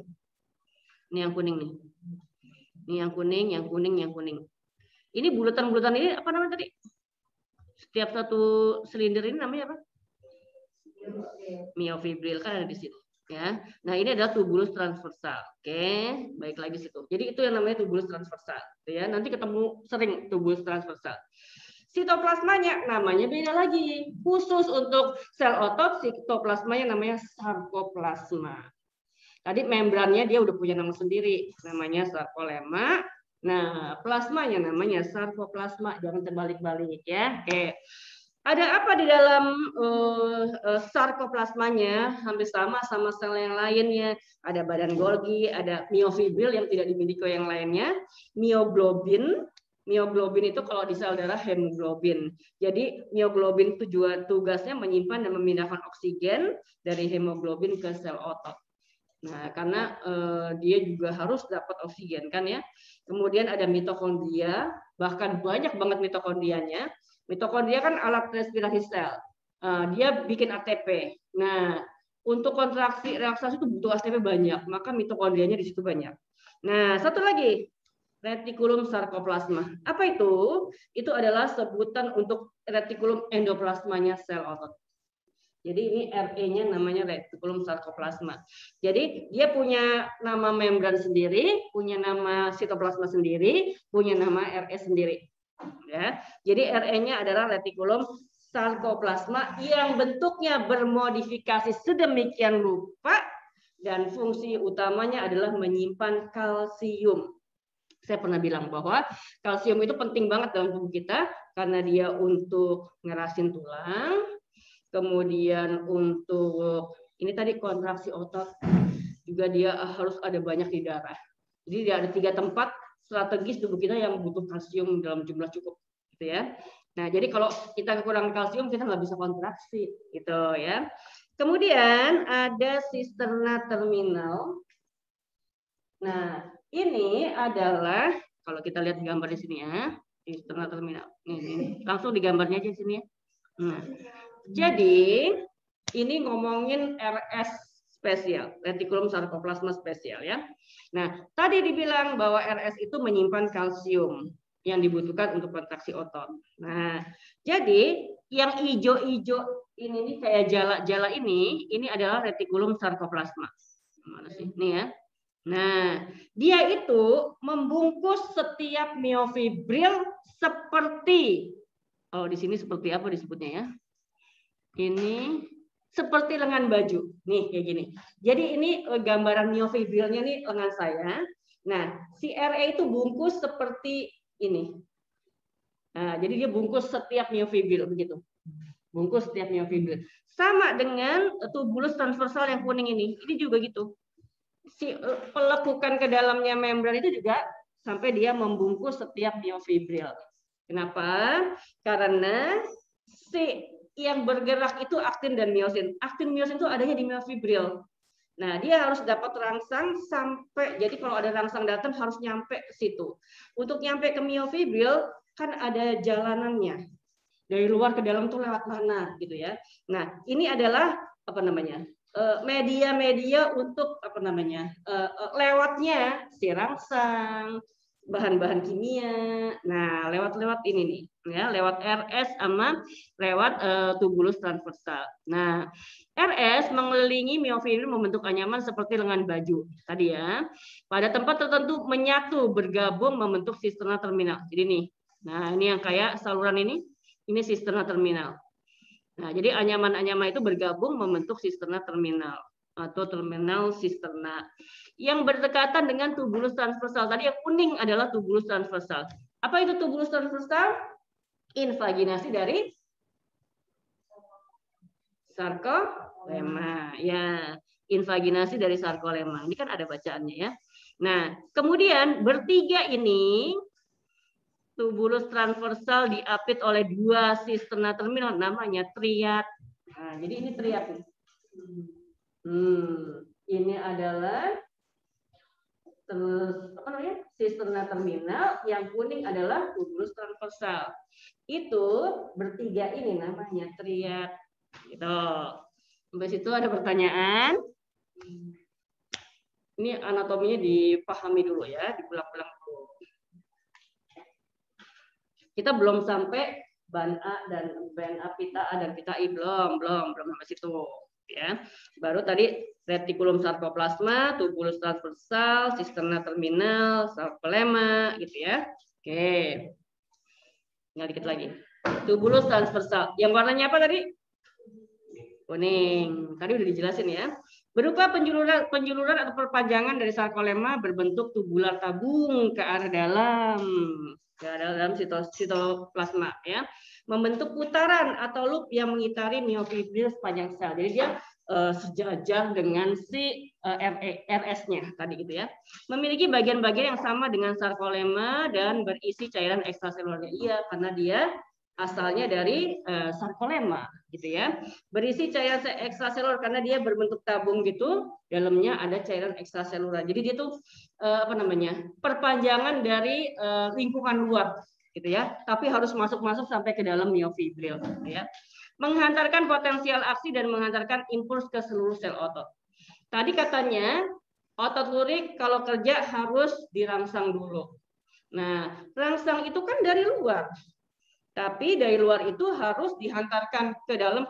S1: Ini yang kuning nih. Ini yang kuning, yang kuning, yang kuning. Ini bulatan-bulatan ini apa namanya tadi? Setiap satu silinder ini namanya apa? Miofibril kan ada di situ. Ya, nah ini adalah tubulus transversal. Oke, baik lagi situ. Jadi itu yang namanya tubulus transversal. Ya, nanti ketemu sering tubulus transversal. Sitoplasmanya namanya beda lagi. Khusus untuk sel otot, sitoplasmanya namanya sarkoplasma. Tadi membrannya dia udah punya nama sendiri, namanya sarkolema. Nah, plasmanya namanya sarkoplasma. Jangan terbalik-balik ya. Oke. Ada apa di dalam sarkoplasmanya? Hampir sama sel yang lainnya. Ada badan Golgi, ada miofibril yang tidak dimiliki yang lainnya. Mioglobin. Mioglobin itu kalau di sel darah hemoglobin. Jadi mioglobin itu juga tugasnya menyimpan dan memindahkan oksigen dari hemoglobin ke sel otot. Nah, karena dia juga harus dapat oksigen kan ya. Kemudian ada mitokondria, bahkan banyak banget mitokondrianya. Mitokondria kan alat respirasi sel. Dia bikin ATP. Nah, untuk kontraksi relaksasi itu butuh ATP banyak, maka mitokondrianya di situ banyak. Nah, satu lagi, retikulum sarkoplasma. Apa itu? Itu adalah sebutan untuk retikulum endoplasmanya sel otot. Jadi ini RE-nya namanya retikulum sarkoplasma. Jadi dia punya nama membran sendiri, punya nama sitoplasma sendiri, punya nama RE sendiri. Ya, jadi RE-nya adalah retikulum sarkoplasma yang bentuknya bermodifikasi sedemikian rupa dan fungsi utamanya adalah menyimpan kalsium. Saya pernah bilang bahwa kalsium itu penting banget dalam tubuh kita karena dia untuk ngerasin tulang, kemudian untuk ini tadi kontraksi otot, juga dia harus ada banyak di darah. Jadi dia ada 3 tempat strategis tubuh kita yang butuh kalsium dalam jumlah cukup, gitu ya. Nah, jadi kalau kita kekurangan kalsium kita nggak bisa kontraksi, gitu ya. Kemudian ada sisterna terminal. Nah, ini adalah kalau kita lihat gambar di sini ya, sisterna terminal. Ini langsung di gambarnya aja di sini ya. Nah, jadi ini ngomongin RS spesial, retikulum sarkoplasma spesial ya. Nah, tadi dibilang bahwa RS itu menyimpan kalsium yang dibutuhkan untuk kontraksi otot. Nah, jadi yang hijau-hijau ini nih kayak jala-jala ini adalah retikulum sarkoplasma. Mana sih? Ini ya. Nah, dia itu membungkus setiap miofibril seperti, oh di sini seperti apa disebutnya ya? Ini seperti lengan baju. Nih kayak gini. Jadi ini gambaran miofibrilnya nih lengan saya. Nah, si RA itu bungkus seperti ini. Nah, jadi dia bungkus setiap miofibril begitu. Bungkus setiap miofibril. Sama dengan tubulus transversal yang kuning ini. Ini juga gitu. Si pelekukan ke dalamnya membran itu juga sampai dia membungkus setiap miofibril. Kenapa? Karena si yang bergerak itu aktin dan miosin. Aktin miosin itu adanya di miofibril. Nah, dia harus dapat rangsang sampai, jadi kalau ada rangsang datang harus nyampe ke situ. Untuk nyampe ke miofibril kan ada jalanannya. Dari luar ke dalam tuh lewat mana gitu ya. Nah, ini adalah apa namanya? Media-media untuk apa namanya? Lewatnya si rangsang, bahan-bahan kimia. Nah, lewat ini nih, ya, lewat RS sama lewat tubulus transversal. Nah, RS mengelilingi miofibril membentuk anyaman seperti lengan baju tadi ya. Pada tempat tertentu menyatu bergabung membentuk sisterna terminal. Jadi nih, nah ini yang kayak saluran ini sisterna terminal. Nah, jadi anyaman-anyaman itu bergabung membentuk sisterna terminal atau terminal sisterna yang berdekatan dengan tubulus transversal. Tadi yang kuning adalah tubulus transversal. Apa itu tubulus transversal? Invaginasi dari sarkolema. Ya, invaginasi dari sarkolema. Ini kan ada bacaannya ya. Nah, kemudian bertiga ini tubulus transversal diapit oleh dua sisterna terminal namanya triad. Nah, jadi ini triad. Ini adalah terus apa namanya? Sisterna terminal, yang kuning adalah tubulus transversal. Itu bertiga ini namanya triad. Gitu. Sampai situ ada pertanyaan? Ini anatominya dipahami dulu ya, diulang-ulang dulu. Kita belum sampai ban A dan ban A pita A dan pita I belum sampai situ ya. Baru tadi retikulum sarkoplasma, tubulus transversal, sisterna terminal, sarkolema gitu ya. Oke. Tinggal dikit lagi. Tubulus transversal. Yang warnanya apa tadi? Kuning. Tadi udah dijelasin ya. Berupa penjuluran atau perpanjangan dari sarkolema berbentuk tubular tabung ke arah dalam sitoplasma ya, membentuk putaran atau loop yang mengitari miofibril sepanjang sel. Jadi dia sejajar dengan si RS-nya tadi gitu ya. Memiliki bagian-bagian yang sama dengan sarkolema dan berisi cairan ekstraseluler. Iya, karena dia asalnya dari sarkolema gitu ya. Berisi cairan ekstraseluler karena dia berbentuk tabung gitu, dalamnya ada cairan ekstraseluler. Jadi dia tuh apa namanya? Perpanjangan dari lingkungan luar gitu ya. Tapi harus masuk sampai ke dalam miofibril gitu ya. Menghantarkan potensial aksi dan menghantarkan impuls ke seluruh sel otot. Tadi katanya otot lurik kalau kerja harus dirangsang dulu. Nah, rangsang itu kan dari luar. Tapi dari luar itu harus dihantarkan ke dalam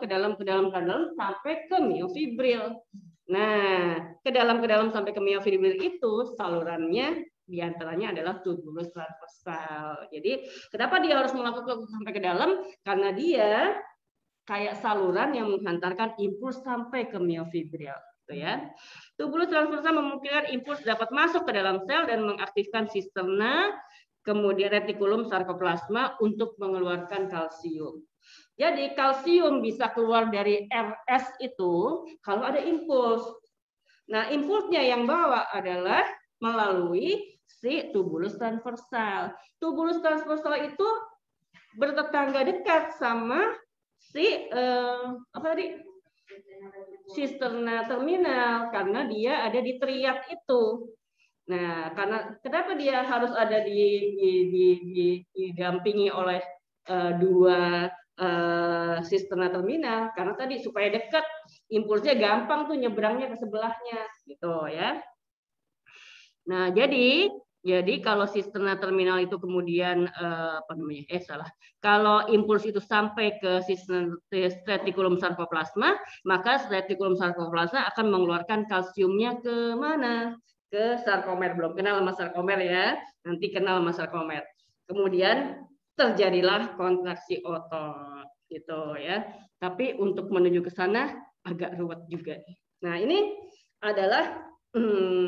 S1: sampai ke miofibril. Nah, ke dalam sampai ke miofibril itu salurannya diantaranya adalah tubulus transversal. Jadi, kenapa dia harus melakukan sampai ke dalam? Karena dia kayak saluran yang menghantarkan impuls sampai ke miofibril. Gitu ya. Tubulus transversal memungkinkan impuls dapat masuk ke dalam sel dan mengaktifkan sisterna, kemudian retikulum sarkoplasma untuk mengeluarkan kalsium. Jadi kalsium bisa keluar dari RS itu kalau ada impuls. Nah, impulsnya yang bawa adalah melalui si tubulus transversal. Tubulus transversal itu bertetangga dekat sama si apa tadi? Sisterna terminal karena dia ada di triad itu. Nah, karena kenapa dia harus ada didampingi oleh dua sisterna terminal? Karena tadi supaya dekat, impulsnya gampang tuh nyebrangnya ke sebelahnya, gitu ya. Nah, jadi kalau sisterna terminal itu kemudian kalau impuls itu sampai ke retikulum sarkoplasma, maka retikulum sarkoplasma akan mengeluarkan kalsiumnya ke mana? ke sarkomer. Belum kenal sama sarkomer ya, nanti kenal sama sarkomer. Kemudian terjadilah kontraksi otot gitu ya. Tapi untuk menuju ke sana agak ruwet juga. Nah, ini adalah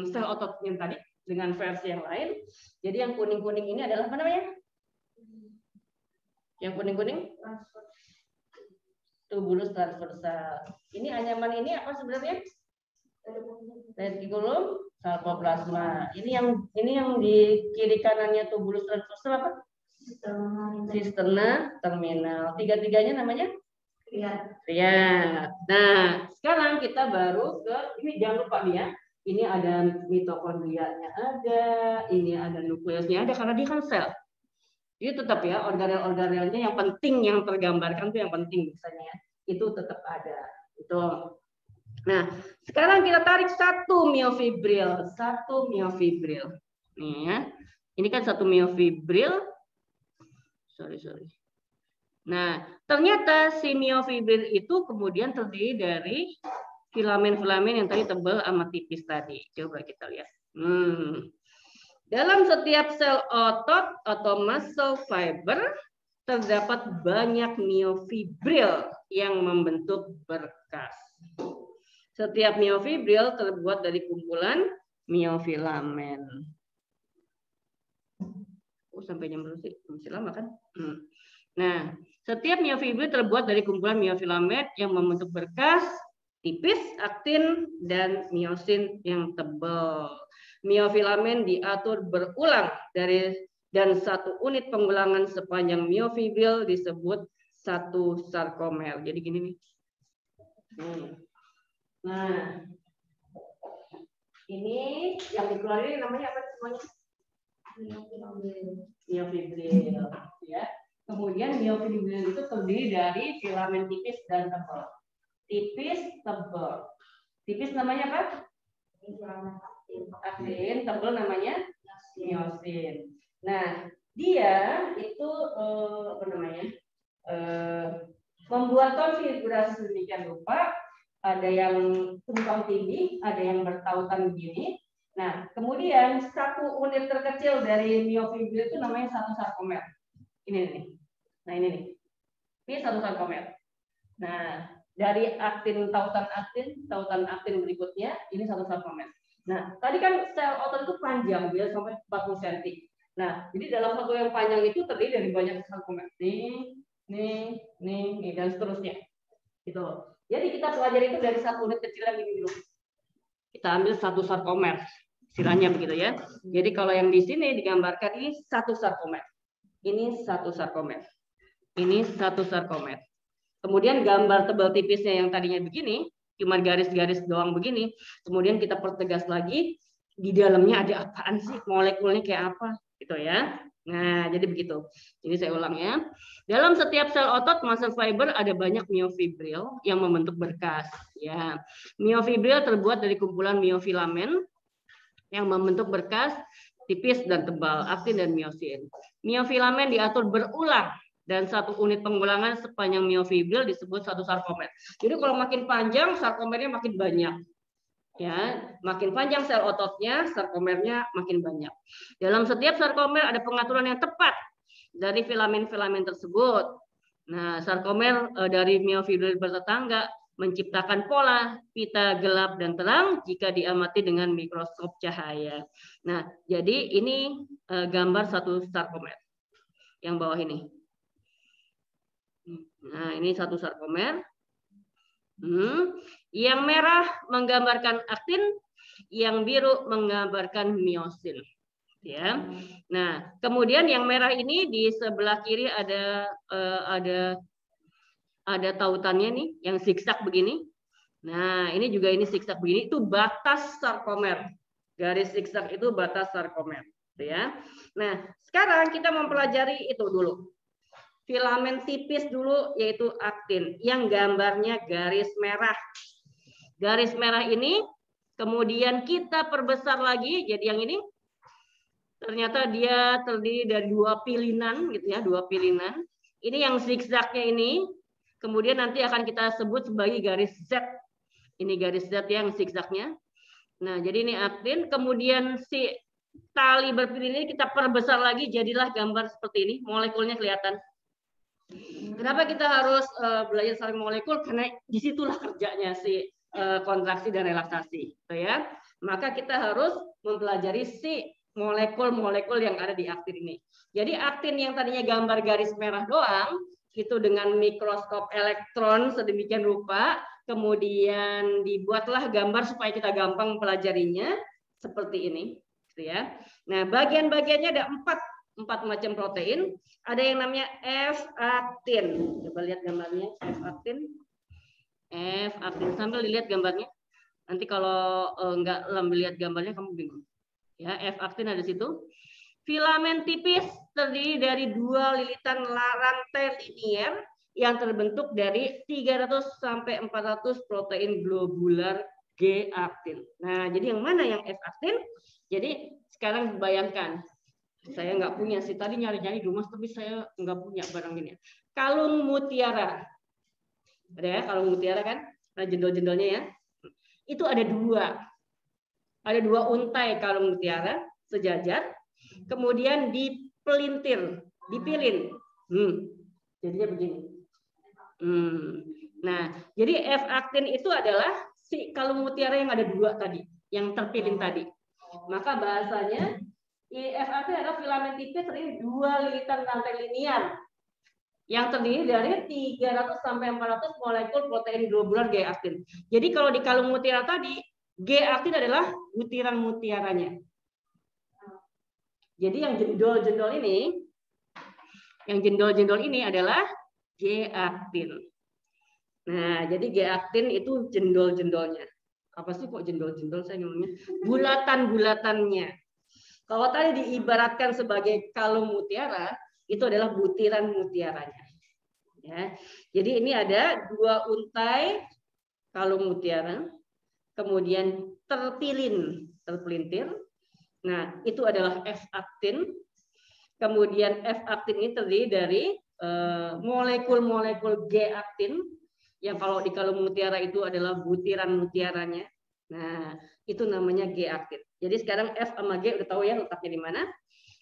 S1: sel otot yang tadi dengan versi yang lain. Jadi yang kuning-kuning ini adalah apa namanya? Yang kuning-kuning? Tubulus transversal. Ini anyaman ini apa sebenarnya? Retikulum sarkoplasma. Ini yang di kiri kanannya tubulus transversal apa? Sisterna terminal. Tiga-tiganya namanya? Triad. Nah, sekarang kita baru ke ini, jangan lupa nih ya. Ini ada mitokondrianya ada, ini ada nukleusnya ada karena dia kan sel. Jadi tetap ya organel-organelnya yang penting yang tergambarkan itu yang penting misalnya itu tetap ada. Itu. Nah, sekarang kita tarik satu miofibril. Nih ya. Ini kan satu miofibril. Sorry. Nah, ternyata si miofibril itu kemudian terdiri dari filamen-filamen yang tadi tebal sama tipis tadi. Coba kita lihat. Dalam setiap sel otot atau muscle fiber terdapat banyak miofibril yang membentuk berkas. Setiap miofibril terbuat dari kumpulan miofilamen. Sampai jam berapa sih? Masih lama kan? Nah, setiap miofibril terbuat dari kumpulan miofilamen yang membentuk berkas tipis, aktin, dan miosin yang tebal. Miofilamen diatur berulang dan satu unit pengulangan sepanjang miofibril disebut satu sarkomer. Jadi gini nih. Nah, ini yang dikeluarin namanya apa semuanya? Miofibril. Ya. Kemudian miofibril itu terdiri dari filamen tipis dan tebal. Tipis, tebal. Tipis namanya apa? Aktin, tebal namanya miosin. Nah, dia itu apa namanya? Membuat konfigurasi sedemikian rupa. Ada yang tumpang tindih, ada yang bertautan begini. Nah, kemudian satu unit terkecil dari miofibril itu namanya satu sarkomer. Ini nih. Nah, ini nih. Ini satu sarkomer. Nah, dari aktin tautan aktin berikutnya ini satu sarkomer. Nah, tadi kan sel otot itu panjang, dia sampai 40 cm. Nah, jadi dalam satu yang panjang itu terdiri dari banyak sarkomer. Nih, dan seterusnya. Gitu. Jadi kita pelajari itu dari satu unit kecil yang ini dulu. Kita ambil satu sarkomer, istilahnya begitu ya. Jadi kalau yang di sini digambarkan ini satu sarkomer. Ini satu sarkomer. Ini satu sarkomer. Kemudian gambar tebal tipisnya yang tadinya begini, cuma garis-garis doang begini. Kemudian kita pertegas lagi, di dalamnya ada apaan sih, molekulnya kayak apa, gitu ya. Nah, jadi begitu. Jadi saya ulang ya. Dalam setiap sel otot muscle fiber ada banyak miofibril yang membentuk berkas. Ya, miofibril terbuat dari kumpulan miofilamen yang membentuk berkas tipis dan tebal, aktin dan miosin. Miofilamen diatur berulang dan satu unit pengulangan sepanjang miofibril disebut satu sarkomer. Jadi kalau makin panjang, sarkomernya makin banyak. Ya, makin panjang sel ototnya, sarkomernya makin banyak. Dalam setiap sarkomer ada pengaturan yang tepat dari filamen-filamen tersebut. Nah, sarkomer dari miofibril bertetangga menciptakan pola pita gelap dan terang jika diamati dengan mikroskop cahaya. Nah, jadi ini gambar satu sarkomer yang bawah ini. Nah, ini satu sarkomer. Yang merah menggambarkan aktin, yang biru menggambarkan miosin. Ya. Nah, kemudian yang merah ini di sebelah kiri ada tautannya nih, yang zigzag begini. Nah, ini juga ini zigzag begini, itu batas sarkomer. Garis zigzag itu batas sarkomer, ya. Nah, sekarang kita mempelajari itu dulu. Filamen tipis dulu yaitu aktin yang gambarnya garis merah. Garis merah ini kemudian kita perbesar lagi jadi yang ini ternyata dia terdiri dari dua pilinan gitu ya, dua pilinan. Ini yang zigzagnya ini kemudian nanti akan kita sebut sebagai garis Z. Ini garis Z yang zigzagnya. Nah, jadi ini aktin, kemudian si tali berpilin ini kita perbesar lagi, jadilah gambar seperti ini, molekulnya kelihatan. Kenapa kita harus belajar saling molekul? Karena disitulah kerjanya si kontraksi dan relaksasi, gitu ya. Maka kita harus mempelajari si molekul-molekul yang ada di aktin ini. Jadi aktin yang tadinya gambar garis merah doang, itu dengan mikroskop elektron sedemikian rupa, kemudian dibuatlah gambar supaya kita gampang mempelajarinya seperti ini, gitu ya. Nah, bagian-bagiannya ada empat macam protein. Ada yang namanya F-aktin. Coba lihat gambarnya, F-aktin. F-aktin, sambil dilihat gambarnya. Nanti kalau nggak lihat gambarnya kamu bingung. Ya, F-aktin ada di situ. Filamen tipis terdiri dari 2 lilitan rantai linier yang terbentuk dari 300 sampai 400 protein globular G-aktin. Nah, jadi yang mana yang F-aktin? Jadi sekarang bayangkan, saya nggak punya sih, tadi nyari-nyari di rumah tapi saya nggak punya barang ini. Kalung mutiara, ada ya kalung mutiara kan? Ada jendol-jendolnya ya. Itu ada 2 untai kalung mutiara sejajar, kemudian dipelintir, dipilin. Jadinya begini. Nah, jadi F-aktin itu adalah si kalung mutiara yang ada 2 tadi, yang terpilin tadi. Maka bahasanya F-aktin adalah filamen tipis terdiri 2 lilitan rantai linier yang terdiri dari 300 sampai 400 molekul protein globular G-aktin. Jadi kalau di kalung mutiara tadi, G-aktin adalah butiran mutiaranya. Jadi yang jendol-jendol ini, adalah G-aktin. Nah, jadi G-aktin itu jendol-jendolnya. Apa sih kok jendol-jendol saya ngomongnya? Bulatan-bulatannya. Kalau tadi diibaratkan sebagai kalung mutiara, itu adalah butiran mutiaranya. Ya. Jadi ini ada 2 untai kalung mutiara, kemudian terpelintir. Nah, itu adalah F-aktin. Kemudian F-aktin ini terdiri dari molekul-molekul G-aktin, yang kalau di kalung mutiara itu adalah butiran mutiaranya. Nah, itu namanya G-aktin. Jadi sekarang F sama G udah tahu ya letaknya di mana.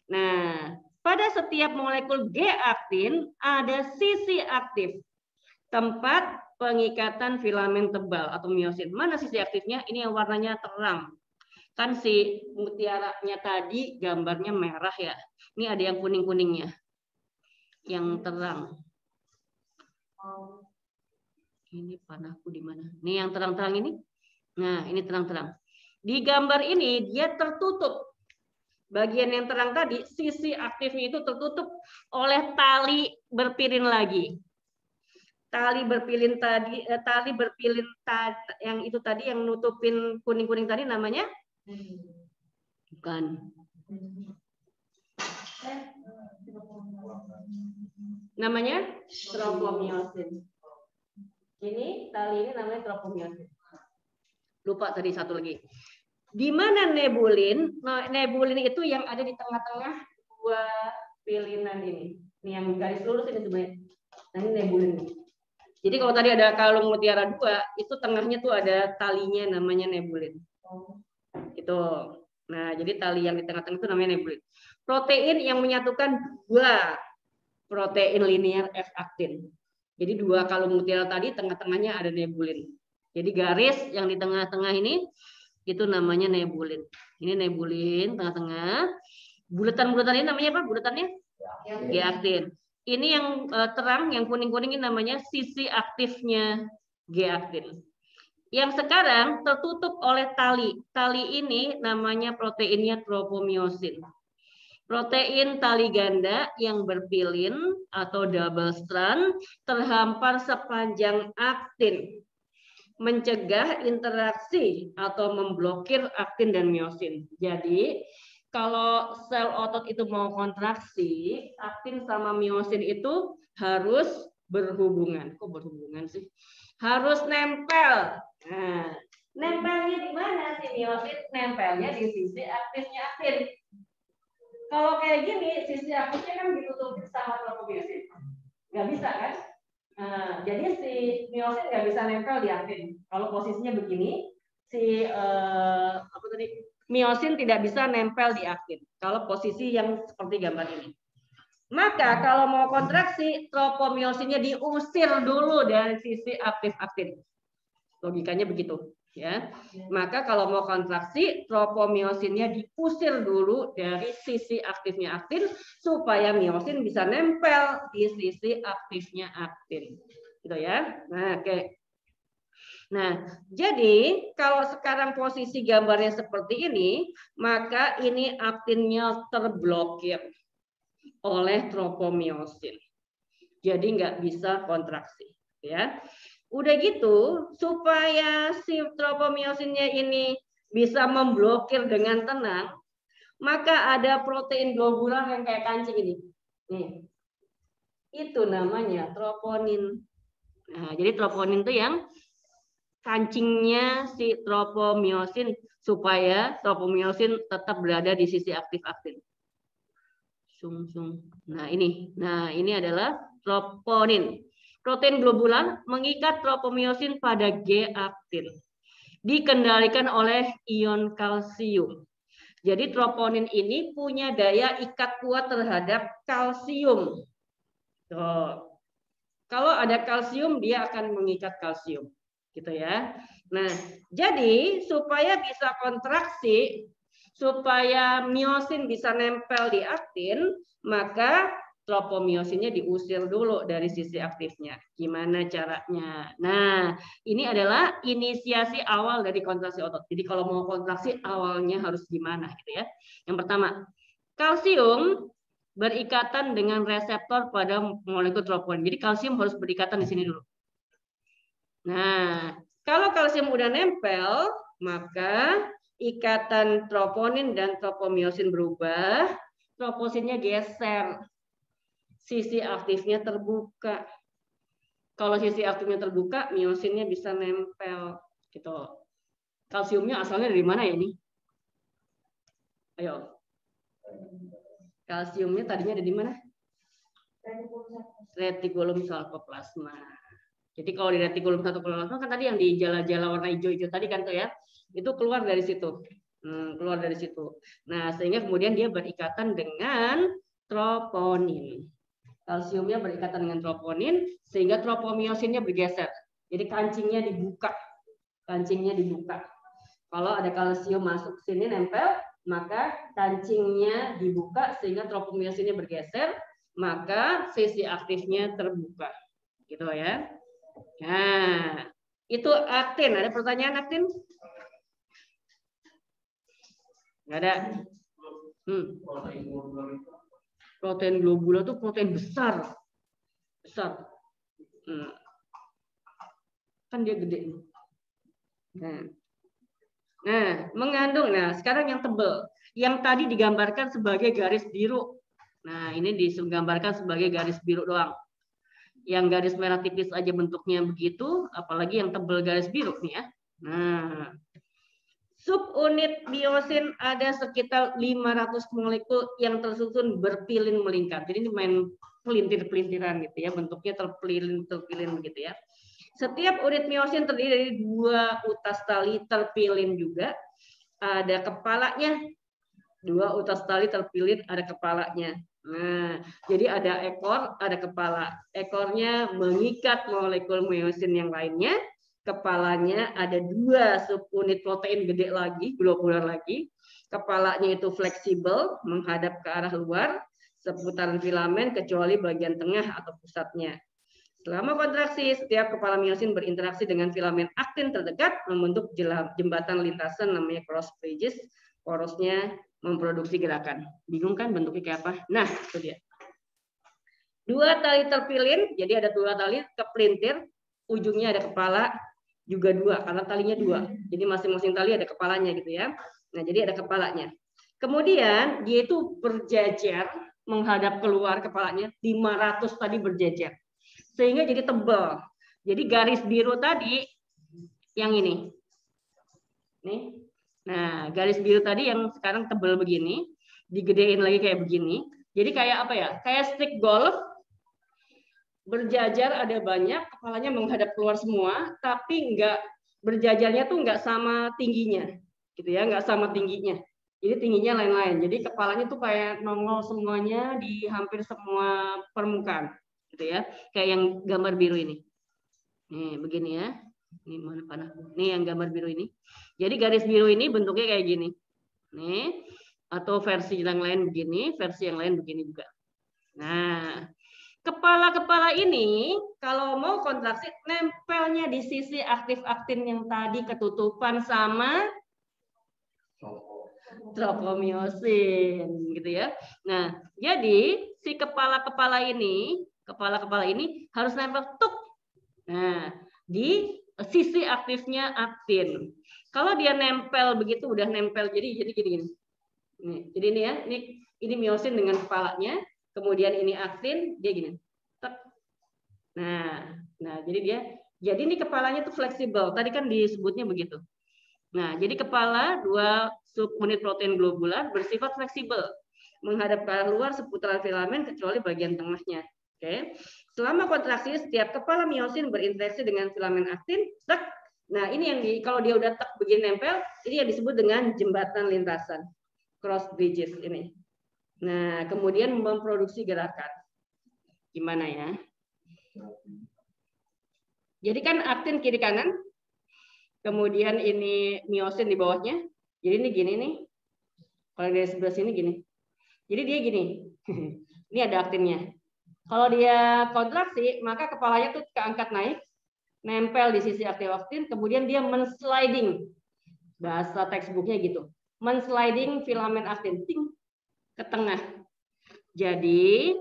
S1: Nah, pada setiap molekul G-aktin ada sisi aktif, tempat pengikatan filamen tebal atau miosin. Mana sisi aktifnya? Ini yang warnanya terang. Kan si mutiaranya tadi gambarnya merah ya. Ini ada yang kuning-kuningnya. Yang terang. Ini panahku di mana? Ini yang terang-terang ini. Nah, ini terang-terang. Di gambar ini dia tertutup. Bagian yang terang tadi, sisi aktifnya itu tertutup oleh tali berpilin lagi. Tali berpilin tadi, yang itu tadi yang nutupin kuning-kuning tadi namanya? Bukan. Namanya tropomyosin. Ini tali ini namanya tropomyosin. Lupa tadi satu lagi. Di mana nebulin? Nah, nebulin itu yang ada di tengah-tengah 2 pilinan ini. Ini yang garis lurus ini sebenarnya. Nah, ini nebulin. Jadi kalau tadi ada kalung mutiara 2, itu tengahnya tuh ada talinya namanya nebulin. Itu. Nah, jadi tali yang di tengah-tengah itu namanya nebulin. Protein yang menyatukan 2 protein linear F-aktin. Jadi 2 kalung mutiara tadi tengah-tengahnya ada nebulin. Jadi garis yang di tengah-tengah ini itu namanya nebulin. Ini nebulin tengah-tengah. Bulatan-bulatan ini namanya apa? Bulatannya? G-aktin. Ini yang terang, yang kuning-kuning ini namanya sisi aktifnya G-aktin. Yang sekarang tertutup oleh tali. Tali ini namanya proteinnya tropomyosin. Protein tali ganda yang berpilin atau double strand terhampar sepanjang aktin, mencegah interaksi atau memblokir aktin dan miosin. Jadi kalau sel otot itu mau kontraksi, aktin sama miosin itu harus berhubungan. Kok berhubungan sih? Harus nempel. Nah, nempelnya di mana sih miosin? Nempelnya di sisi aktifnya aktin. Kalau kayak gini, sisi aktifnya kan ditutupin sama tropomyosin. Nggak bisa kan? Nah, jadi si miosin nggak bisa nempel di aktin. Kalau posisinya begini, apa tadi, miosin tidak bisa nempel di aktin kalau posisi yang seperti gambar ini. Maka kalau mau kontraksi, tropomiosinnya diusir dulu dari sisi aktif aktin. Logikanya begitu. Ya, maka kalau mau kontraksi, tropomiosinnya diusir dulu dari sisi aktifnya aktin supaya miosin bisa nempel di sisi aktifnya aktin, gitu ya. Nah, oke. Nah, jadi kalau sekarang posisi gambarnya seperti ini, maka ini aktinnya terblokir oleh tropomiosin, jadi nggak bisa kontraksi, ya. Udah gitu, supaya si tropomiosinnya ini bisa memblokir dengan tenang, maka ada protein globular yang kayak kancing ini. Nih. Itu namanya troponin. Nah, jadi troponin itu yang kancingnya si tropomiosin supaya tropomiosin tetap berada di sisi aktif aktin. Nah, ini adalah troponin. Protein globular mengikat tropomiosin pada G-aktin. Dikendalikan oleh ion kalsium. Jadi troponin ini punya daya ikat kuat terhadap kalsium. Tuh. Kalau ada kalsium, dia akan mengikat kalsium. Gitu ya. Nah, jadi supaya bisa kontraksi, supaya miosin bisa nempel di aktin, maka tropomiosinnya diusir dulu dari sisi aktifnya. Gimana caranya? Nah, ini adalah inisiasi awal dari kontraksi otot. Jadi kalau mau kontraksi awalnya harus gimana gitu ya. Yang pertama, kalsium berikatan dengan reseptor pada molekul troponin. Jadi kalsium harus berikatan di sini dulu. Nah, kalau kalsium udah nempel, maka ikatan troponin dan tropomiosin berubah, troposinnya geser. Sisi aktifnya terbuka. Kalau sisi aktifnya terbuka, miosinnya bisa nempel. Gitu. Kalsiumnya asalnya dari mana ya ini? Ayo. Kalsiumnya tadinya ada di mana? Retikulum sarkoplasma. Jadi kalau di retikulum sarkoplasma kan tadi yang di jala-jala warna hijau-hijau tadi kan tuh ya, itu keluar dari situ. Keluar dari situ. Nah, sehingga kemudian dia berikatan dengan troponin. Kalsiumnya berikatan dengan troponin sehingga tropomiosinnya bergeser. Jadi kancingnya dibuka. Kancingnya dibuka. Kalau ada kalsium masuk sini nempel, maka kancingnya dibuka sehingga tropomiosinnya bergeser, maka sisi aktifnya terbuka. Gitu ya. Nah, itu aktin. Ada pertanyaan aktin? Nggak ada. Protein globular itu protein besar. Kan dia gede. Nah, mengandung. Nah, sekarang yang tebal. Yang tadi digambarkan sebagai garis biru. Nah, ini digambarkan sebagai garis biru doang. Yang garis merah tipis aja bentuknya begitu, apalagi yang tebal garis biru nih ya. Nah, subunit miosin ada sekitar 500 molekul yang tersusun berpilin melingkar. Jadi ini main pelintir-pelintiran gitu ya, bentuknya terpilin begitu ya. Setiap unit miosin terdiri dari 2 utas tali terpilin juga. Ada kepalanya. 2 utas tali terpilin ada kepalanya. Nah, jadi ada ekor, ada kepala. Ekornya mengikat molekul miosin yang lainnya. Kepalanya ada 2 subunit protein gede lagi, globular lagi. Kepalanya itu fleksibel, menghadap ke arah luar, seputaran filamen kecuali bagian tengah atau pusatnya. Selama kontraksi, setiap kepala miosin berinteraksi dengan filamen aktin terdekat, membentuk jembatan lintasan namanya cross bridges. Porosnya memproduksi gerakan. Bingung kan bentuknya kayak apa? Nah, itu dia. 2 tali terpilin, jadi ada 2 tali kepelintir, ujungnya ada kepala, juga 2 karena talinya 2. Jadi masing-masing tali ada kepalanya gitu ya. Nah, jadi ada kepalanya. Kemudian dia itu berjejer menghadap keluar kepalanya, 500 tadi berjejer. Sehingga jadi tebal. Jadi garis biru tadi yang ini. Nih. Nah, garis biru tadi yang sekarang tebal begini, digedein lagi kayak begini. Jadi kayak apa ya? Kayak stick golf. Berjajar ada banyak, kepalanya menghadap keluar semua, tapi berjajarnya tuh nggak sama tingginya, gitu ya, nggak sama tingginya. Jadi tingginya lain-lain. Jadi kepalanya tuh kayak nongol semuanya di hampir semua permukaan, gitu ya. Kayak yang gambar biru ini. Nih, begini ya. Ini mana panah? Nih yang gambar biru ini. Jadi garis biru ini bentuknya kayak gini. Nih, atau versi yang lain begini, versi yang lain begini juga. Nah, kepala-kepala ini kalau mau kontraksi nempelnya di sisi aktif aktin yang tadi ketutupan sama tropomiosin, gitu ya. Nah, jadi si kepala-kepala ini harus nempel tuk. Nah, di sisi aktifnya aktin. Kalau dia nempel begitu, udah nempel jadi gini. Nih, jadi ini ya, ini miosin dengan kepalanya, kemudian ini aktin, dia gini. Nah, jadi ini kepalanya tuh fleksibel. Tadi kan disebutnya begitu. Nah, jadi kepala 2 subunit protein globular bersifat fleksibel, menghadap ke arah luar seputaran filamen kecuali bagian tengahnya. Oke. Selama kontraksi, setiap kepala miosin berinteraksi dengan filamen aktin. Tek. Nah, ini yang kalau dia udah tek begini nempel, ini yang disebut dengan jembatan lintasan, cross bridges ini. Nah, kemudian memproduksi gerakan. Gimana ya? Jadi kan aktin kiri kanan, kemudian ini miosin di bawahnya. Jadi ini gini nih. Kalau dari sebelah sini gini. Jadi dia gini. Ini ada aktinnya. Kalau dia kontraksi, maka kepalanya tuh keangkat naik, nempel di sisi aktif aktin, kemudian dia mensliding. Bahasa textbooknya gitu. Mensliding filamen aktin ting, ke tengah. Jadi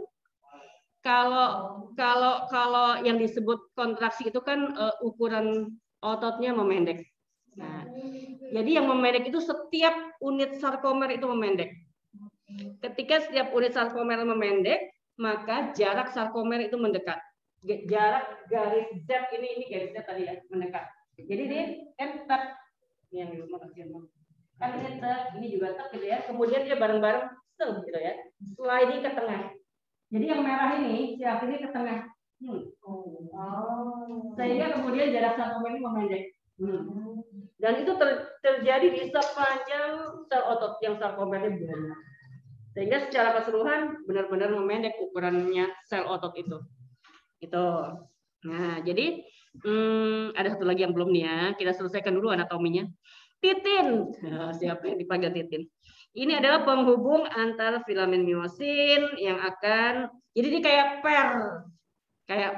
S1: kalau yang disebut kontraksi itu kan ukuran ototnya memendek. Nah, jadi yang memendek itu setiap unit sarkomer itu memendek. Ketika setiap unit sarkomer memendek, maka jarak sarkomer itu mendekat. Jarak garis Z ini garis Z tadi ya, mendekat. Jadi dia kan tetap yang kan ini juga tetap gitu ya. Kemudian dia bareng-bareng gitu ya, sliding ke tengah. Jadi yang merah ini si aktinnya ke tengah. Sehingga kemudian jarak sarkomer ini memendek. Dan itu terjadi di sepanjang sel otot yang sarkomernya banyak. Sehingga secara keseluruhan benar-benar memendek ukurannya sel otot itu. Itu. Nah, jadi ada satu lagi yang belum nih ya. Kita selesaikan dulu anatominya. Titin. Nah, siapa yang dipanggil titin? Ini adalah penghubung antara filamen miosin yang akan, jadi ini kayak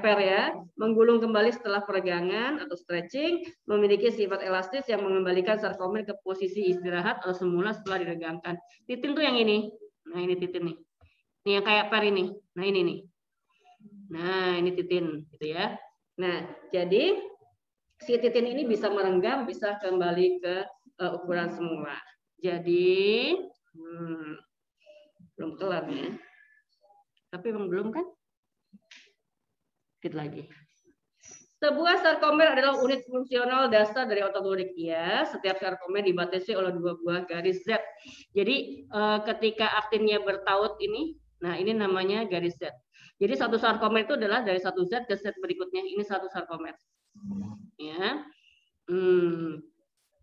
S1: per ya, menggulung kembali setelah peregangan atau stretching, memiliki sifat elastis yang mengembalikan sarkomer ke posisi istirahat atau semula setelah diregangkan. Titin tuh yang ini. Nah, ini titin nih. Ini yang kayak per ini. Nah, ini nih. Nah, ini titin gitu ya. Nah, jadi si titin ini bisa merenggang, bisa kembali ke ukuran semula. Jadi belum kelar ya. Tapi emang belum kan? Sedikit lagi. Sebuah sarkomer adalah unit fungsional dasar dari otot lurik. Ya, setiap sarkomer dibatasi oleh 2 buah garis Z. Jadi ketika aktinnya bertaut ini, nah ini namanya garis Z. Jadi satu sarkomer itu adalah dari satu Z ke Z berikutnya. Ini satu sarkomer. Ya.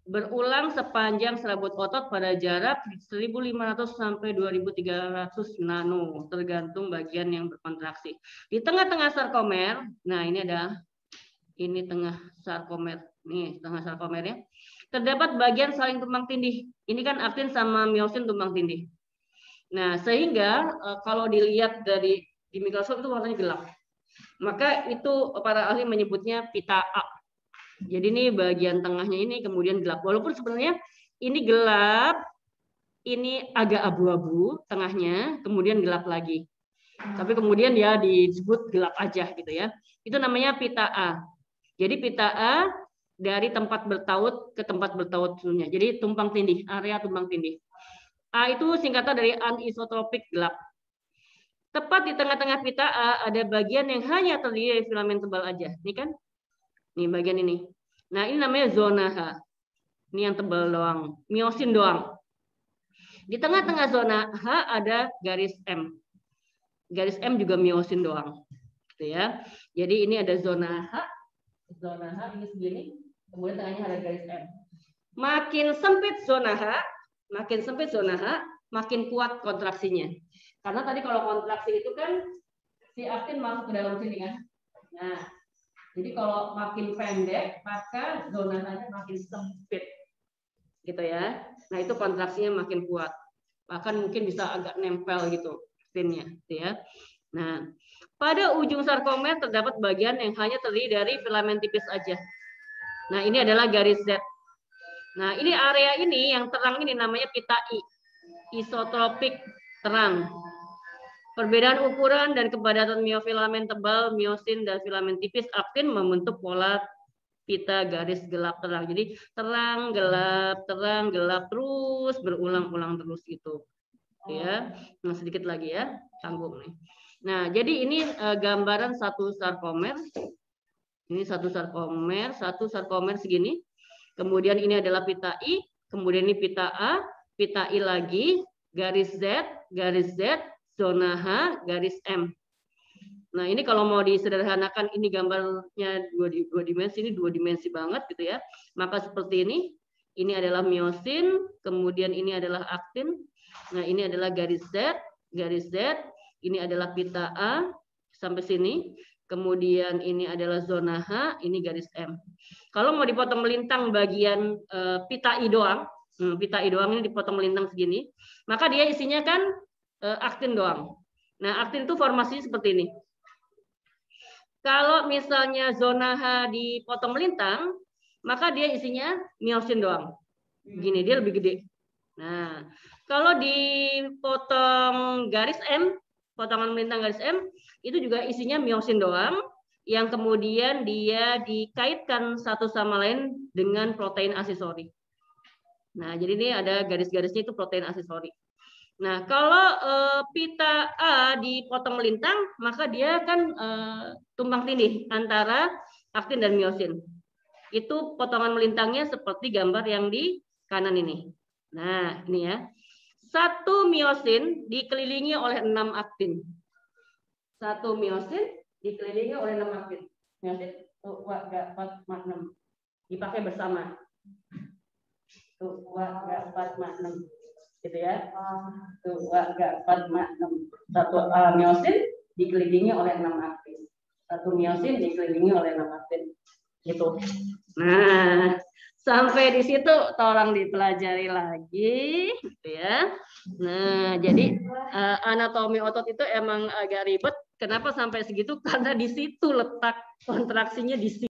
S1: Berulang sepanjang serabut otot pada jarak 1.500 sampai 2.300 nano, tergantung bagian yang berkontraksi. Di tengah-tengah sarkomer, nah ini ada, ini tengah sarkomer, nih tengah sarkomernya, terdapat bagian saling tumpang tindih. Ini kan aktin sama miosin tumpang tindih. Nah, sehingga kalau dilihat di mikroskop itu warnanya gelap. Maka itu para ahli menyebutnya pita A. Jadi ini bagian tengahnya ini kemudian gelap. Walaupun sebenarnya ini gelap, ini agak abu-abu tengahnya, kemudian gelap lagi. Tapi kemudian ya disebut gelap aja gitu ya. Itu namanya pita A. Jadi pita A dari tempat bertaut ke tempat bertaut sebelumnya. Jadi tumpang tindih, area tumpang tindih. A itu singkatan dari anisotropik gelap. Tepat di tengah-tengah pita A ada bagian yang hanya terdiri dari filamen tebal aja. Ini kan? Nih bagian ini. Nah, ini namanya zona H. Ini yang tebal doang, miosin doang. Di tengah-tengah zona H ada garis M. Garis M juga miosin doang. Gitu ya. Jadi ini ada zona H ini segini. Kemudian tengahnya ada garis M. Makin sempit zona H, makin kuat kontraksinya. Karena tadi kalau kontraksi itu kan si aktin masuk ke dalam sini kan. Nah, jadi kalau makin pendek, maka zona H-nya makin sempit. Gitu ya. Nah, itu kontraksinya makin kuat. Bahkan mungkin bisa agak nempel gitu aktinnya, gitu ya. Nah, pada ujung sarkomer terdapat bagian yang hanya terdiri dari filamen tipis aja. Nah, ini adalah garis Z. Nah, ini area ini yang terang ini namanya pita I. Isotropik terang. Perbedaan ukuran dan kepadatan miofilamen tebal, miosin, dan filamen tipis aktin membentuk pola pita garis gelap terang. Jadi terang, gelap, terus berulang-ulang terus gitu. Ya, nah sedikit lagi ya, tanggung nih. Nah, jadi ini gambaran satu sarkomer. Ini satu sarkomer segini. Kemudian ini adalah pita I, kemudian ini pita A, pita I lagi, garis Z, zona H, garis M. Nah, ini kalau mau disederhanakan, ini gambarnya dua dimensi, ini dua dimensi banget gitu ya. Maka seperti ini adalah miosin, kemudian ini adalah aktin. Nah, ini adalah garis Z, ini adalah pita A sampai sini. Kemudian ini adalah zona H, ini garis M. Kalau mau dipotong melintang bagian pita I doang, ini dipotong melintang segini, maka dia isinya kan aktin doang. Nah, aktin itu formasinya seperti ini. Kalau misalnya zona H dipotong melintang, maka dia isinya miosin doang. Gini, dia lebih gede. Nah, kalau dipotong garis M, potongan melintang garis M, itu juga isinya miosin doang, yang kemudian dia dikaitkan satu sama lain dengan protein aksesori. Nah, jadi ini ada garis-garisnya itu protein aksesori. Nah, kalau pita A dipotong melintang, maka dia kan tumpang tindih antara aktin dan miosin. Itu potongan melintangnya seperti gambar yang di kanan ini. Nah, ini ya. Satu miosin dikelilingi oleh 6 aktin. Satu miosin dikelilingi oleh 6 aktin. Miosin 2, 3, 4, 5, 6. Dipakai bersama. 2, 3, 4, 5, 6. Gitu ya. 2, 3, 4, 5, 6. Satu miosin dikelilingi oleh 6 aktin. Satu miosin dikelilingi oleh 6 aktin. Gitu. Nah, sampai di situ tolong dipelajari lagi, gitu ya. Nah, jadi anatomi otot itu emang agak ribet. Kenapa sampai segitu? Karena di situ letak kontraksinya di situ.